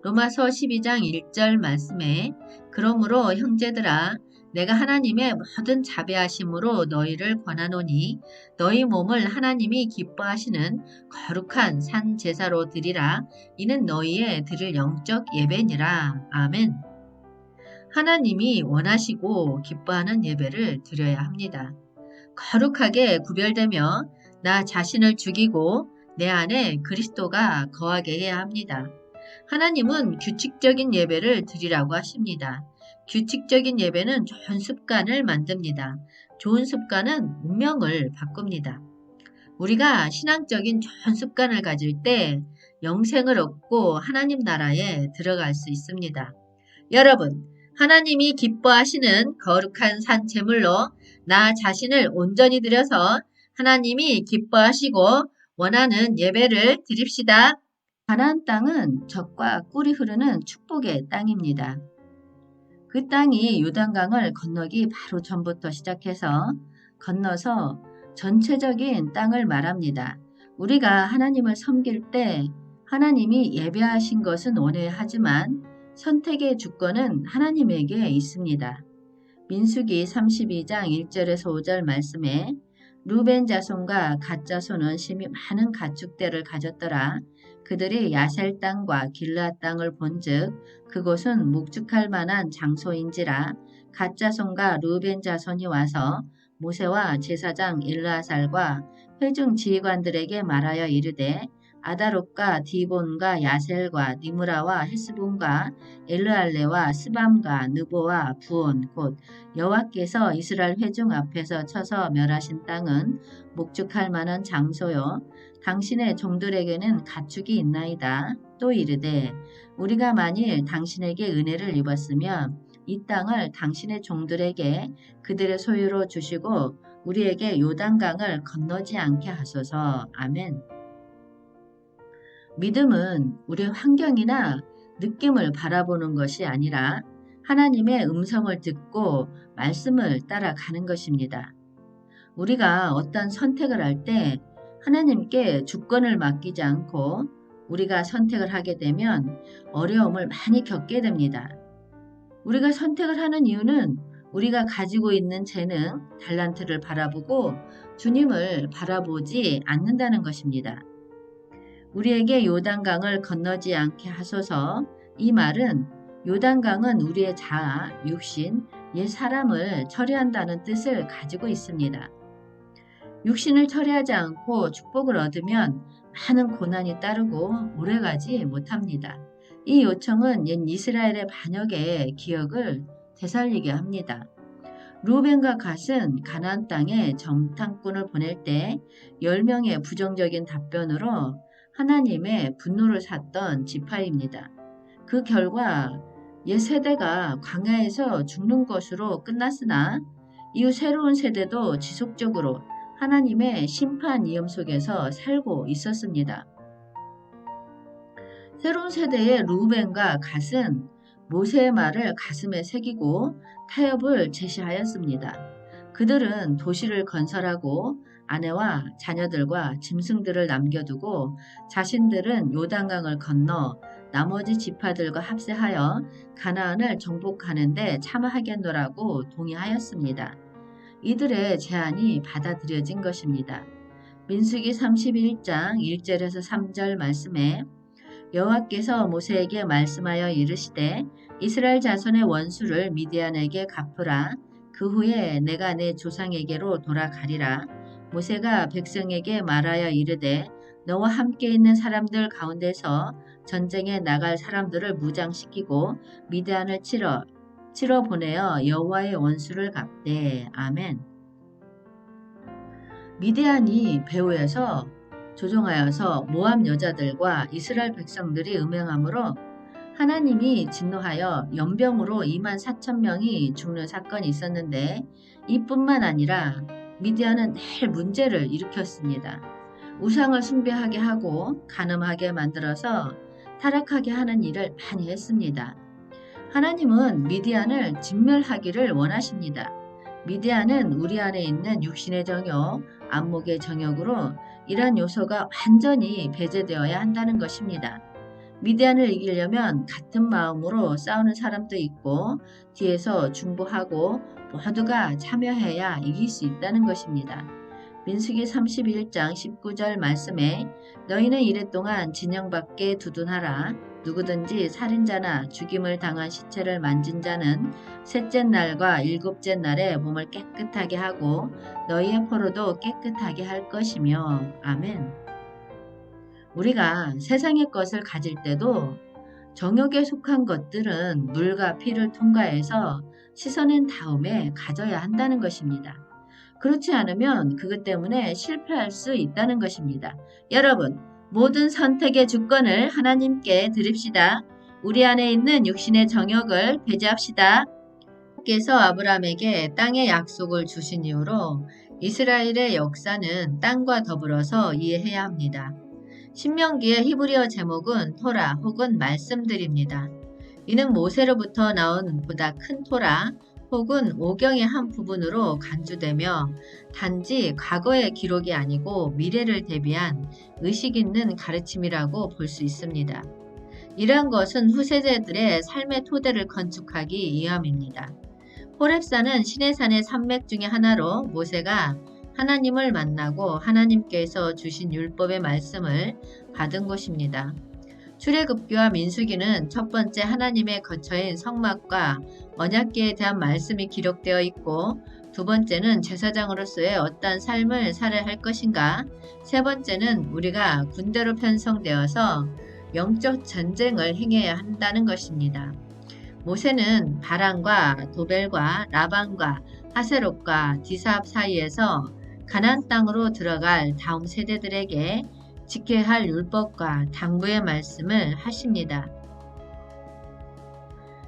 로마서 12장 1절 말씀에 그러므로 형제들아 내가 하나님의 모든 자비하심으로 너희를 권하노니 너희 몸을 하나님이 기뻐하시는 거룩한 산 제사로 드리라. 이는 너희의 드릴 영적 예배니라. 아멘. 하나님이 원하시고 기뻐하는 예배를 드려야 합니다. 거룩하게 구별되며 나 자신을 죽이고 내 안에 그리스도가 거하게 해야 합니다. 하나님은 규칙적인 예배를 드리라고 하십니다. 규칙적인 예배는 좋은 습관을 만듭니다. 좋은 습관은 운명을 바꿉니다. 우리가 신앙적인 좋은 습관을 가질 때 영생을 얻고 하나님 나라에 들어갈 수 있습니다. 여러분, 하나님이 기뻐하시는 거룩한 산 제물로 나 자신을 온전히 드려서 하나님이 기뻐하시고 원하는 예배를 드립시다. 가나안 땅은 젖과 꿀이 흐르는 축복의 땅입니다. 그 땅이 요단강을 건너기 바로 전부터 시작해서 건너서 전체적인 땅을 말합니다. 우리가 하나님을 섬길 때 하나님이 예배하신 것은 원해하지만 선택의 주권은 하나님에게 있습니다. 민수기 32장 1절에서 5절 말씀에 루벤 자손과 갓 자손은 심히 많은 가축대를 가졌더라. 그들이 야셀 땅과 길라 땅을 본즉 그곳은 목축할 만한 장소인지라. 갓 자손과 루벤 자손이 와서 모세와 제사장 엘르아살과 회중 지휘관들에게 말하여 이르되 아다롯과 디본과 야셀과 니므라와 헤스본과 엘르알레와 스밤과 느보와 부온 곧 여호와께서 이스라엘 회중 앞에서 쳐서 멸하신 땅은 목축할 만한 장소요 당신의 종들에게는 가축이 있나이다. 또 이르되 우리가 만일 당신에게 은혜를 입었으면 이 땅을 당신의 종들에게 그들의 소유로 주시고 우리에게 요단강을 건너지 않게 하소서. 아멘. 믿음은 우리의 환경이나 느낌을 바라보는 것이 아니라 하나님의 음성을 듣고 말씀을 따라가는 것입니다. 우리가 어떤 선택을 할 때 하나님께 주권을 맡기지 않고 우리가 선택을 하게 되면 어려움을 많이 겪게 됩니다. 우리가 선택을 하는 이유는 우리가 가지고 있는 재능, 달란트를 바라보고 주님을 바라보지 않는다는 것입니다. 우리에게 요단강을 건너지 않게 하소서. 이 말은 요단강은 우리의 자아, 육신, 옛 사람을 처리한다는 뜻을 가지고 있습니다. 육신을 처리하지 않고 축복을 얻으면 많은 고난이 따르고 오래가지 못합니다. 이 요청은 옛 이스라엘의 반역의 기억을 되살리게 합니다. 루벤과 갓은 가나안 땅에 정탐꾼을 보낼 때 10명의 부정적인 답변으로 하나님의 분노를 샀던 지파입니다. 그 결과 옛 세대가 광야에서 죽는 것으로 끝났으나 이후 새로운 세대도 지속적으로 하나님의 심판 위험 속에서 살고 있었습니다. 새로운 세대의 루벤과 갓은 모세의 말을 가슴에 새기고 타협을 제시하였습니다. 그들은 도시를 건설하고 아내와 자녀들과 짐승들을 남겨두고 자신들은 요단강을 건너 나머지 지파들과 합세하여 가나안을 정복하는 데 참여하겠노라고 동의하였습니다. 이들의 제안이 받아들여진 것입니다. 민수기 31장 1절에서 3절 말씀에 여호와께서 모세에게 말씀하여 이르시되 이스라엘 자손의 원수를 미디안에게 갚으라. 그 후에 내가 내 조상에게로 돌아가리라. 모세가 백성에게 말하여 이르되 너와 함께 있는 사람들 가운데서 전쟁에 나갈 사람들을 무장시키고 미디안을 치러 보내어 여호와의 원수를 갚되. 아멘. 미디안이 배후에서 조종하여서 모압 여자들과 이스라엘 백성들이 음행함으로 하나님이 진노하여 연병으로 24,000명이 죽는 사건이 있었는데 이뿐만 아니라 미디안은 늘 문제를 일으켰습니다. 우상을 숭배하게 하고 간음하게 만들어서 타락하게 하는 일을 많이 했습니다. 하나님은 미디안을 진멸하기를 원하십니다. 미디안은 우리 안에 있는 육신의 정욕, 안목의 정욕으로 이러한 요소가 완전히 배제되어야 한다는 것입니다. 미디안을 이기려면 같은 마음으로 싸우는 사람도 있고 뒤에서 중보하고 모두가 참여해야 이길 수 있다는 것입니다. 민수기 31장 19절 말씀에 너희는 이랫동안 진영 밖에 두둔하라. 누구든지 살인자나 죽임을 당한 시체를 만진 자는 셋째 날과 일곱째 날에 몸을 깨끗하게 하고 너희의 포로도 깨끗하게 할 것이며. 아멘. 우리가 세상의 것을 가질 때도 정욕에 속한 것들은 물과 피를 통과해서 씻어낸 다음에 가져야 한다는 것입니다. 그렇지 않으면 그것 때문에 실패할 수 있다는 것입니다. 여러분, 모든 선택의 주권을 하나님께 드립시다. 우리 안에 있는 육신의 정욕을 배제합시다. 하나님께서 아브라함에게 땅의 약속을 주신 이후로 이스라엘의 역사는 땅과 더불어서 이해해야 합니다. 신명기의 히브리어 제목은 토라 혹은 말씀들입니다. 이는 모세로부터 나온 보다 큰 토라 혹은 오경의 한 부분으로 간주되며 단지 과거의 기록이 아니고 미래를 대비한 의식 있는 가르침이라고 볼 수 있습니다. 이러한 것은 후세대들의 삶의 토대를 건축하기 위함입니다. 호렙산은 시내산의 산맥 중의 하나로 모세가 하나님을 만나고 하나님께서 주신 율법의 말씀을 받은 곳입니다. 출애굽기와 민수기는 첫 번째 하나님의 거처인 성막과 언약궤에 대한 말씀이 기록되어 있고, 두 번째는 제사장으로서의 어떠한 삶을 살아야 할 것인가, 세 번째는 우리가 군대로 편성되어서 영적 전쟁을 행해야 한다는 것입니다. 모세는 바란과 도벨과 라반과 하세롯과 디삽 사이에서 가나안 땅으로 들어갈 다음 세대들에게 지켜야 할 율법과 당부의 말씀을 하십니다.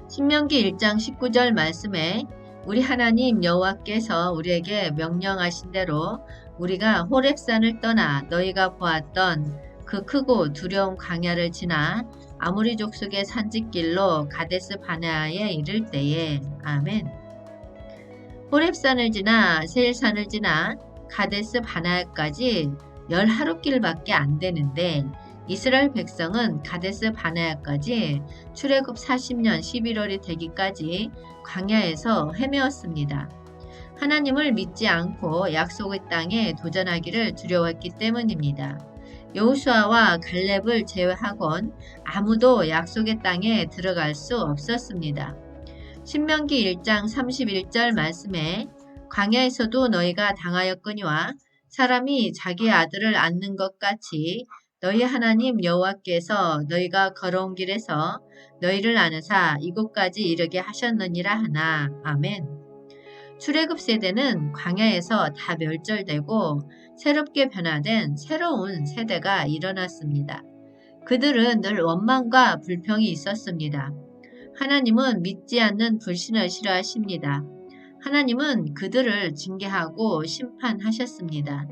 신명기 1장 19절 말씀에 우리 하나님 여호와께서 우리에게 명령하신 대로 우리가 호렙산을 떠나 너희가 보았던 그 크고 두려운 광야를 지나 아모리 족속의 산지길로 가데스 바네아에 이를 때에. 아멘. 호렙산을 지나 세일산을 지나 가데스 바네아까지 10하루길밖에 안 되는데 이스라엘 백성은 가데스 바네아까지 출애굽 40년 11월이 되기까지 광야에서 헤매었습니다. 하나님을 믿지 않고 약속의 땅에 도전하기를 두려웠기 때문입니다. 여호수아와 갈렙을 제외하곤 아무도 약속의 땅에 들어갈 수 없었습니다. 신명기 1장 31절 말씀에 광야에서도 너희가 당하였거니와 사람이 자기 아들을 안는 것 같이 너희 하나님 여호와께서 너희가 걸어온 길에서 너희를 안으사 이곳까지 이르게 하셨느니라 하나. 아멘. 출애굽 세대는 광야에서 다 멸절되고 새롭게 변화된 새로운 세대가 일어났습니다. 그들은 늘 원망과 불평이 있었습니다. 하나님은 믿지 않는 불신을 싫어하십니다. 하나님은 그들을 징계하고 심판하셨습니다.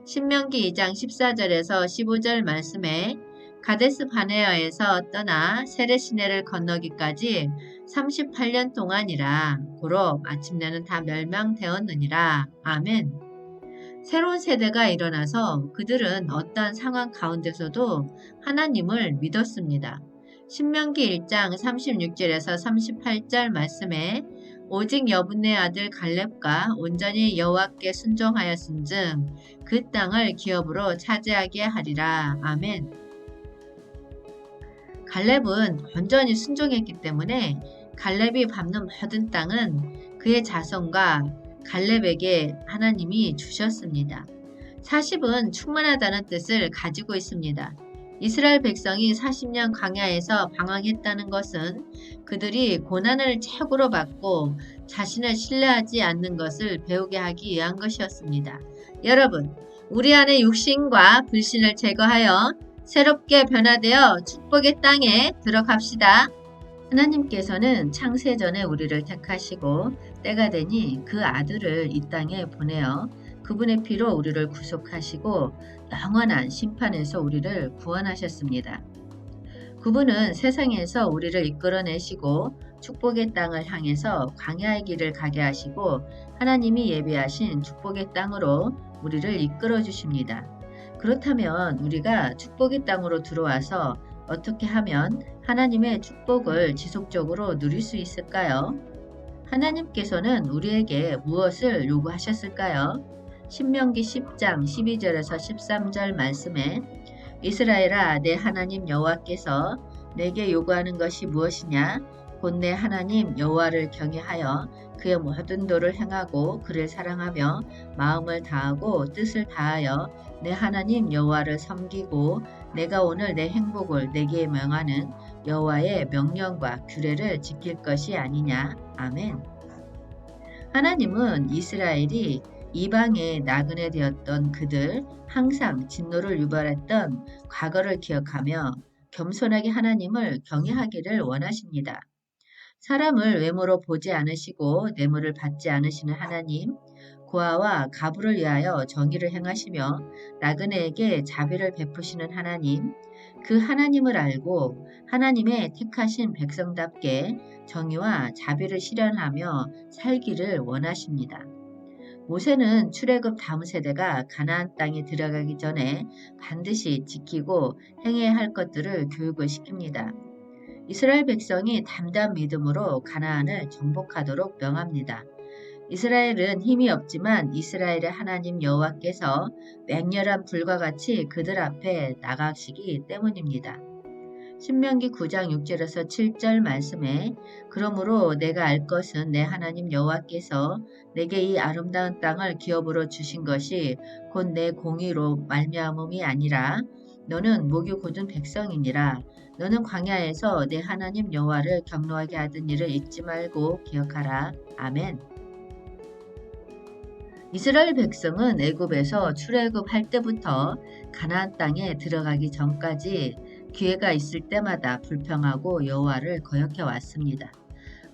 신명기 2장 14절에서 15절 말씀에 가데스 바네아에서 떠나 세레시네를 건너기까지 38년 동안이라 고로 마침내는 다 멸망되었느니라. 아멘. 새로운 세대가 일어나서 그들은 어떠한 상황 가운데서도 하나님을 믿었습니다. 신명기 1장 36절에서 38절 말씀에 오직 여분네 아들 갈렙과 온전히 여호와께 순종하였은즉 그 땅을 기업으로 차지하게 하리라. 아멘. 갈렙은 온전히 순종했기 때문에 갈렙이 밟는 모든 땅은 그의 자손과 갈렙에게 하나님이 주셨습니다. 40은 충만하다는 뜻을 가지고 있습니다. 이스라엘 백성이 40년 광야에서 방황했다는 것은 그들이 고난을 최고로 받고 자신을 신뢰하지 않는 것을 배우게 하기 위한 것이었습니다. 여러분, 우리 안의 육신과 불신을 제거하여 새롭게 변화되어 축복의 땅에 들어갑시다. 하나님께서는 창세전에 우리를 택하시고 때가 되니 그 아들을 이 땅에 보내어 그분의 피로 우리를 구속하시고 영원한 심판에서 우리를 구원하셨습니다. 그분은 세상에서 우리를 이끌어내시고 축복의 땅을 향해서 광야의 길을 가게 하시고 하나님이 예비하신 축복의 땅으로 우리를 이끌어 주십니다. 그렇다면 우리가 축복의 땅으로 들어와서 어떻게 하면 하나님의 축복을 지속적으로 누릴 수 있을까요? 하나님께서는 우리에게 무엇을 요구하셨을까요? 신명기 10장 12절에서 13절 말씀에 이스라엘아 내 하나님 여호와께서 내게 요구하는 것이 무엇이냐? 곧 내 하나님 여호와를 경외하여 그의 모든 도를 행하고 그를 사랑하며 마음을 다하고 뜻을 다하여 내 하나님 여호와를 섬기고 내가 오늘 내 행복을 내게 명하는 여호와의 명령과 규례를 지킬 것이 아니냐. 아멘. 하나님은 이스라엘이 이방에 나그네 되었던 그들 항상 진노를 유발했던 과거를 기억하며 겸손하게 하나님을 경외하기를 원하십니다. 사람을 외모로 보지 않으시고 뇌물을 받지 않으시는 하나님, 고아와 가부를 위하여 정의를 행하시며 나그네에게 자비를 베푸시는 하나님, 그 하나님을 알고 하나님의 택하신 백성답게 정의와 자비를 실현하며 살기를 원하십니다. 모세는 출애굽 다음 세대가 가나안 땅에 들어가기 전에 반드시 지키고 행해야 할 것들을 교육을 시킵니다. 이스라엘 백성이 담대한 믿음으로 가나안을 정복하도록 명합니다. 이스라엘은 힘이 없지만 이스라엘의 하나님 여호와께서 맹렬한 불과 같이 그들 앞에 나가시기 때문입니다. 신명기 9장 6절에서 7절 말씀에 그러므로 내가 알 것은 내 하나님 여호와께서 내게 이 아름다운 땅을 기업으로 주신 것이 곧 내 공의로 말미암음이 아니라 너는 목이 곧은 백성이니라. 너는 광야에서 내 하나님 여호와를 경노하게 하던 일을 잊지 말고 기억하라. 아멘. 이스라엘 백성은 애굽에서 출애굽할 때부터 가나안 땅에 들어가기 전까지 기회가 있을 때마다 불평하고 여호와를 거역해 왔습니다.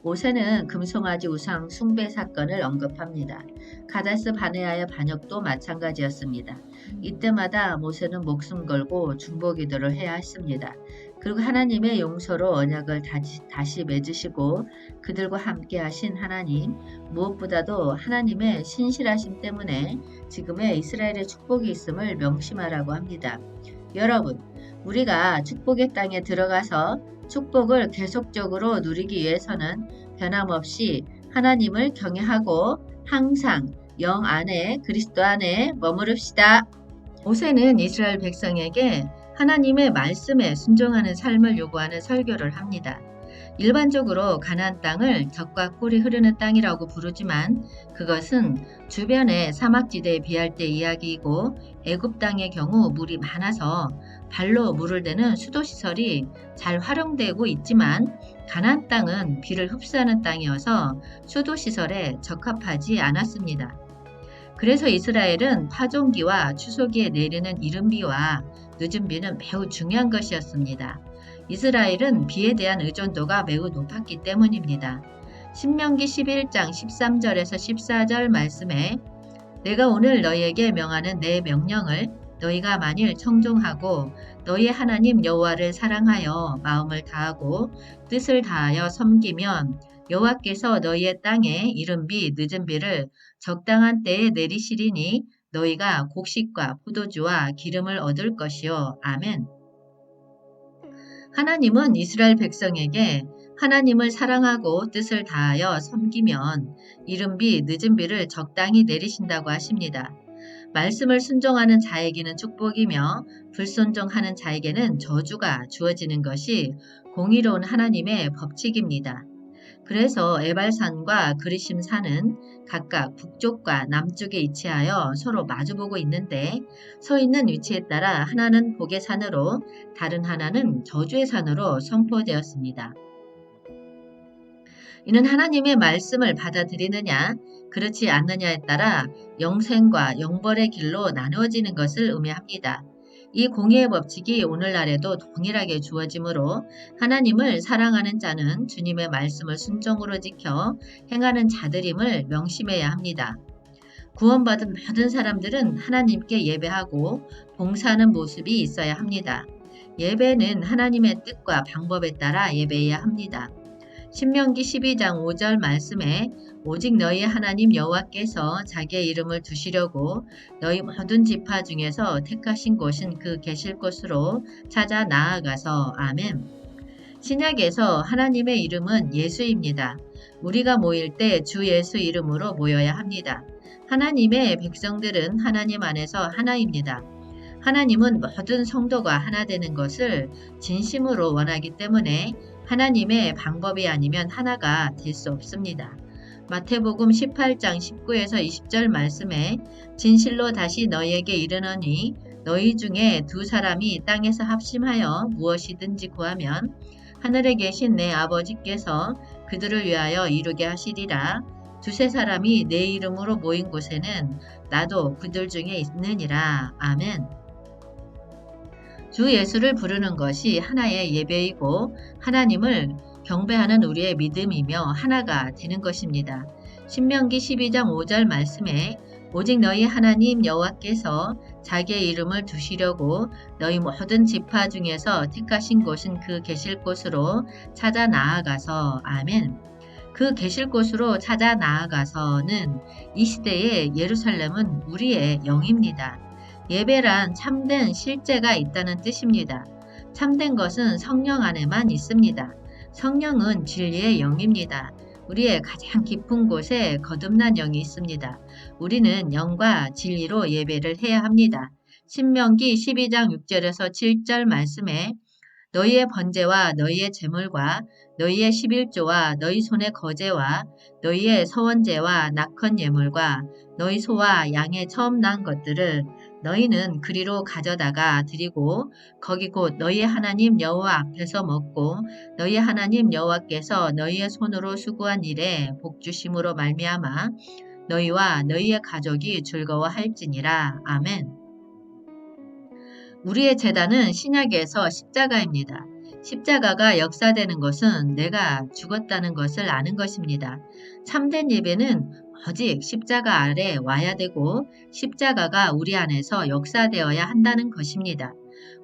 모세는 금송아지 우상 숭배 사건을 언급합니다. 가데스 바네아의 반역도 마찬가지였습니다. 이때마다 모세는 목숨 걸고 중보기도를 해야 했습니다. 그리고 하나님의 용서로 언약을 다시 맺으시고 그들과 함께 하신 하나님, 무엇보다도 하나님의 신실하심 때문에 지금의 이스라엘의 축복이 있음을 명심하라고 합니다. 여러분, 우리가 축복의 땅에 들어가서 축복을 계속적으로 누리기 위해서는 변함없이 하나님을 경외하고 항상 영 안에 그리스도 안에 머무릅시다. 모세는 이스라엘 백성에게 하나님의 말씀에 순종하는 삶을 요구하는 설교를 합니다. 일반적으로 가나안 땅을 젖과 꿀이 흐르는 땅이라고 부르지만 그것은 주변의 사막지대에 비할 때 이야기이고 애굽 땅의 경우 물이 많아서 발로 물을 대는 수도시설이 잘 활용되고 있지만 가나안 땅은 비를 흡수하는 땅이어서 수도시설에 적합하지 않았습니다. 그래서 이스라엘은 파종기와 추수기에 내리는 이른비와 늦은비는 매우 중요한 것이었습니다. 이스라엘은 비에 대한 의존도가 매우 높았기 때문입니다. 신명기 11장 13절에서 14절 말씀에 내가 오늘 너희에게 명하는 내 명령을 너희가 만일 청종하고 너희 하나님 여호와를 사랑하여 마음을 다하고 뜻을 다하여 섬기면 여호와께서 너희의 땅에 이른비 늦은비를 적당한 때에 내리시리니 너희가 곡식과 포도주와 기름을 얻을 것이요. 아멘. 하나님은 이스라엘 백성에게 하나님을 사랑하고 뜻을 다하여 섬기면 이른비 늦은비를 적당히 내리신다고 하십니다. 말씀을 순종하는 자에게는 축복이며 불순종하는 자에게는 저주가 주어지는 것이 공의로운 하나님의 법칙입니다. 그래서 에발산과 그리심산은 각각 북쪽과 남쪽에 위치하여 서로 마주보고 있는데 서 있는 위치에 따라 하나는 복의 산으로 다른 하나는 저주의 산으로 선포되었습니다. 이는 하나님의 말씀을 받아들이느냐 그렇지 않느냐에 따라 영생과 영벌의 길로 나누어지는 것을 의미합니다. 이 공의의 법칙이 오늘날에도 동일하게 주어지므로 하나님을 사랑하는 자는 주님의 말씀을 순종으로 지켜 행하는 자들임을 명심해야 합니다. 구원받은 모든 사람들은 하나님께 예배하고 봉사하는 모습이 있어야 합니다. 예배는 하나님의 뜻과 방법에 따라 예배해야 합니다. 신명기 12장 5절 말씀에 오직 너희 하나님 여호와께서 자기의 이름을 두시려고 너희 모든 지파 중에서 택하신 곳은 그 계실 곳으로 찾아 나아가서 아멘. 신약에서 하나님의 이름은 예수입니다. 우리가 모일 때 주 예수 이름으로 모여야 합니다. 하나님의 백성들은 하나님 안에서 하나입니다. 하나님은 모든 성도가 하나 되는 것을 진심으로 원하기 때문에 하나님의 방법이 아니면 하나가 될 수 없습니다. 마태복음 18장 19에서 20절 말씀에 진실로 다시 너희에게 이르노니 너희 중에 두 사람이 땅에서 합심하여 무엇이든지 구하면 하늘에 계신 내 아버지께서 그들을 위하여 이루게 하시리라. 두세 사람이 내 이름으로 모인 곳에는 나도 그들 중에 있느니라. 아멘. 주 예수를 부르는 것이 하나의 예배이고 하나님을 경배하는 우리의 믿음이며 하나가 되는 것입니다. 신명기 12장 5절 말씀에 오직 너희 하나님 여호와께서 자기의 이름을 두시려고 너희 모든 지파 중에서 택하신 곳은 그 계실 곳으로 찾아 나아가서 아멘. 그 계실 곳으로 찾아 나아가서는 이 시대의 예루살렘은 우리의 영입니다. 예배란 참된 실제가 있다는 뜻입니다. 참된 것은 성령 안에만 있습니다. 성령은 진리의 영입니다. 우리의 가장 깊은 곳에 거듭난 영이 있습니다. 우리는 영과 진리로 예배를 해야 합니다. 신명기 12장 6절에서 7절 말씀에 너희의 번제와 너희의 제물과 너희의 11조와 너희 손의 거제와 너희의 서원제와 낙헌 예물과 너희 소와 양의 처음 난 것들을 너희는 그리로 가져다가 드리고 거기 곧 너희의 하나님 여호와 앞에서 먹고 너희의 하나님 여호와께서 너희의 손으로 수고한 일에 복 주심으로 말미암아 너희와 너희의 가족이 즐거워할지니라. 아멘. 우리의 제단은 신약에서 십자가입니다. 십자가가 역사되는 것은 내가 죽었다는 것을 아는 것입니다. 참된 예배는 오직 십자가 아래 와야 되고 십자가가 우리 안에서 역사되어야 한다는 것입니다.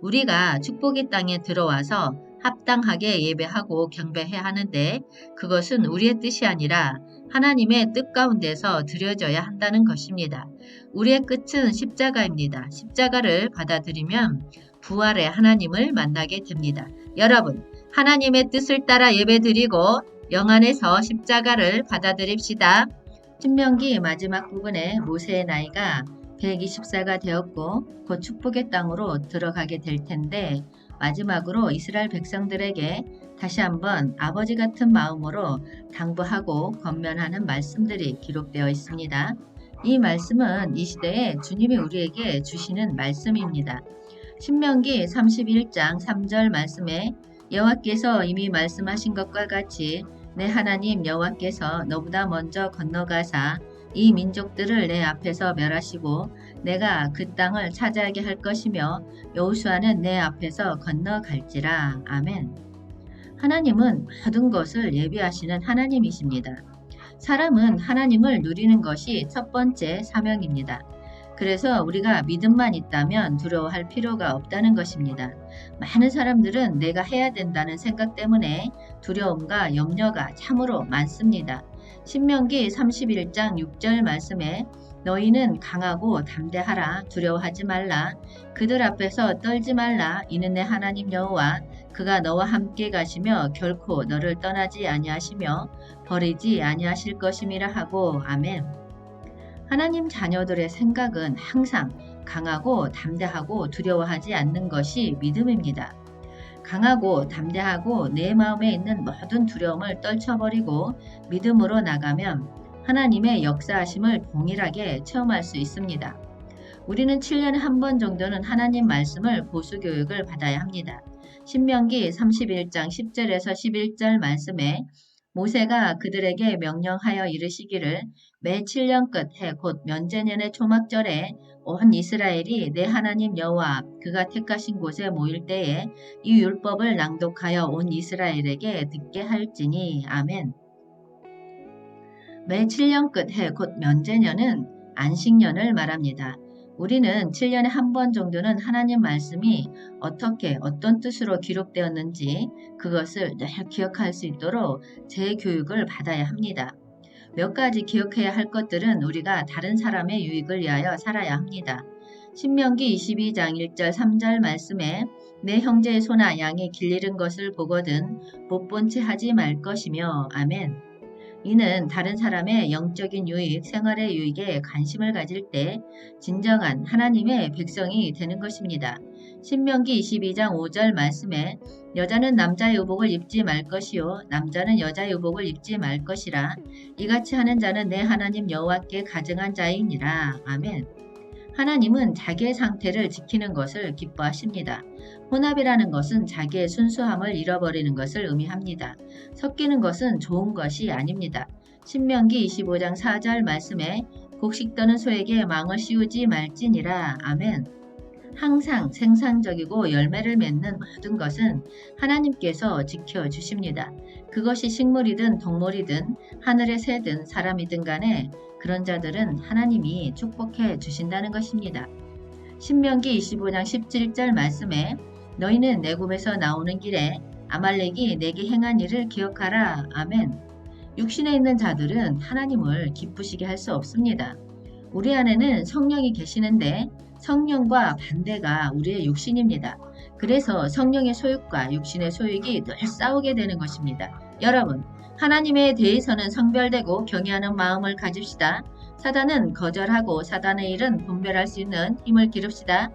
우리가 축복의 땅에 들어와서 합당하게 예배하고 경배해야 하는데 그것은 우리의 뜻이 아니라 하나님의 뜻 가운데서 드려져야 한다는 것입니다. 우리의 끝은 십자가입니다. 십자가를 받아들이면 부활의 하나님을 만나게 됩니다. 여러분, 하나님의 뜻을 따라 예배드리고 영 안에서 십자가를 받아들입시다. 신명기 마지막 부분에 모세의 나이가 120세가 되었고 곧 축복의 땅으로 들어가게 될 텐데 마지막으로 이스라엘 백성들에게 다시 한번 아버지 같은 마음으로 당부하고 권면하는 말씀들이 기록되어 있습니다. 이 말씀은 이 시대에 주님이 우리에게 주시는 말씀입니다. 신명기 31장 3절 말씀에 여호와께서 이미 말씀하신 것과 같이 내 하나님 여호와께서 너보다 먼저 건너가사 이 민족들을 내 앞에서 멸하시고 내가 그 땅을 차지하게 할 것이며 여호수아는 내 앞에서 건너갈지라. 아멘. 하나님은 모든 것을 예비하시는 하나님이십니다. 사람은 하나님을 누리는 것이 첫 번째 사명입니다. 그래서 우리가 믿음만 있다면 두려워할 필요가 없다는 것입니다. 많은 사람들은 내가 해야 된다는 생각 때문에 두려움과 염려가 참으로 많습니다. 신명기 31장 6절 말씀에 너희는 강하고 담대하라 두려워하지 말라 그들 앞에서 떨지 말라 이는 내 하나님 여호와 그가 너와 함께 가시며 결코 너를 떠나지 아니하시며 버리지 아니하실 것임이라 하고 아멘. 하나님 자녀들의 생각은 항상 강하고 담대하고 두려워하지 않는 것이 믿음입니다. 강하고 담대하고 내 마음에 있는 모든 두려움을 떨쳐버리고 믿음으로 나가면 하나님의 역사하심을 동일하게 체험할 수 있습니다. 우리는 7년에 한 번 정도는 하나님 말씀을 보수교육을 받아야 합니다. 신명기 31장 10절에서 11절 말씀에 모세가 그들에게 명령하여 이르시기를 매 7년 끝해 곧 면제년의 초막절에 온 이스라엘이 내 하나님 여호와 그가 택하신 곳에 모일 때에 이 율법을 낭독하여 온 이스라엘에게 듣게 할지니 아멘. 매 7년 끝해 곧 면제년은 안식년을 말합니다. 우리는 7년에 한 번 정도는 하나님 말씀이 어떻게 어떤 뜻으로 기록되었는지 그것을 늘 기억할 수 있도록 재교육을 받아야 합니다. 몇 가지 기억해야 할 것들은 우리가 다른 사람의 유익을 위하여 살아야 합니다. 신명기 22장 1절 3절 말씀에 내 형제의 소나 양이 길 잃은 것을 보거든 못 본 채 하지 말 것이며 아멘. 이는 다른 사람의 영적인 유익, 생활의 유익에 관심을 가질 때 진정한 하나님의 백성이 되는 것입니다. 신명기 22장 5절 말씀에 여자는 남자의 의복을 입지 말 것이요 남자는 여자의 의복을 입지 말 것이라 이같이 하는 자는 내 하나님 여호와께 가증한 자이니라. 아멘. 하나님은 자기의 상태를 지키는 것을 기뻐하십니다. 혼합이라는 것은 자기의 순수함을 잃어버리는 것을 의미합니다. 섞이는 것은 좋은 것이 아닙니다. 신명기 25장 4절 말씀에 곡식 떠는 소에게 망을 씌우지 말지니라. 아멘. 항상 생산적이고 열매를 맺는 모든 것은 하나님께서 지켜주십니다. 그것이 식물이든 동물이든 하늘의 새든 사람이든 간에 그런 자들은 하나님이 축복해 주신다는 것입니다. 신명기 25장 17절 말씀에 너희는 내굽에서 나오는 길에 아말렉이 내게 행한 일을 기억하라. 아멘. 육신에 있는 자들은 하나님을 기쁘시게 할 수 없습니다. 우리 안에는 성령이 계시는데 성령과 반대가 우리의 육신입니다. 그래서 성령의 소욕과 육신의 소욕이 늘 싸우게 되는 것입니다. 여러분, 하나님에 대해서는 성별되고 경외하는 마음을 가집시다. 사단은 거절하고 사단의 일은 분별할 수 있는 힘을 기릅시다.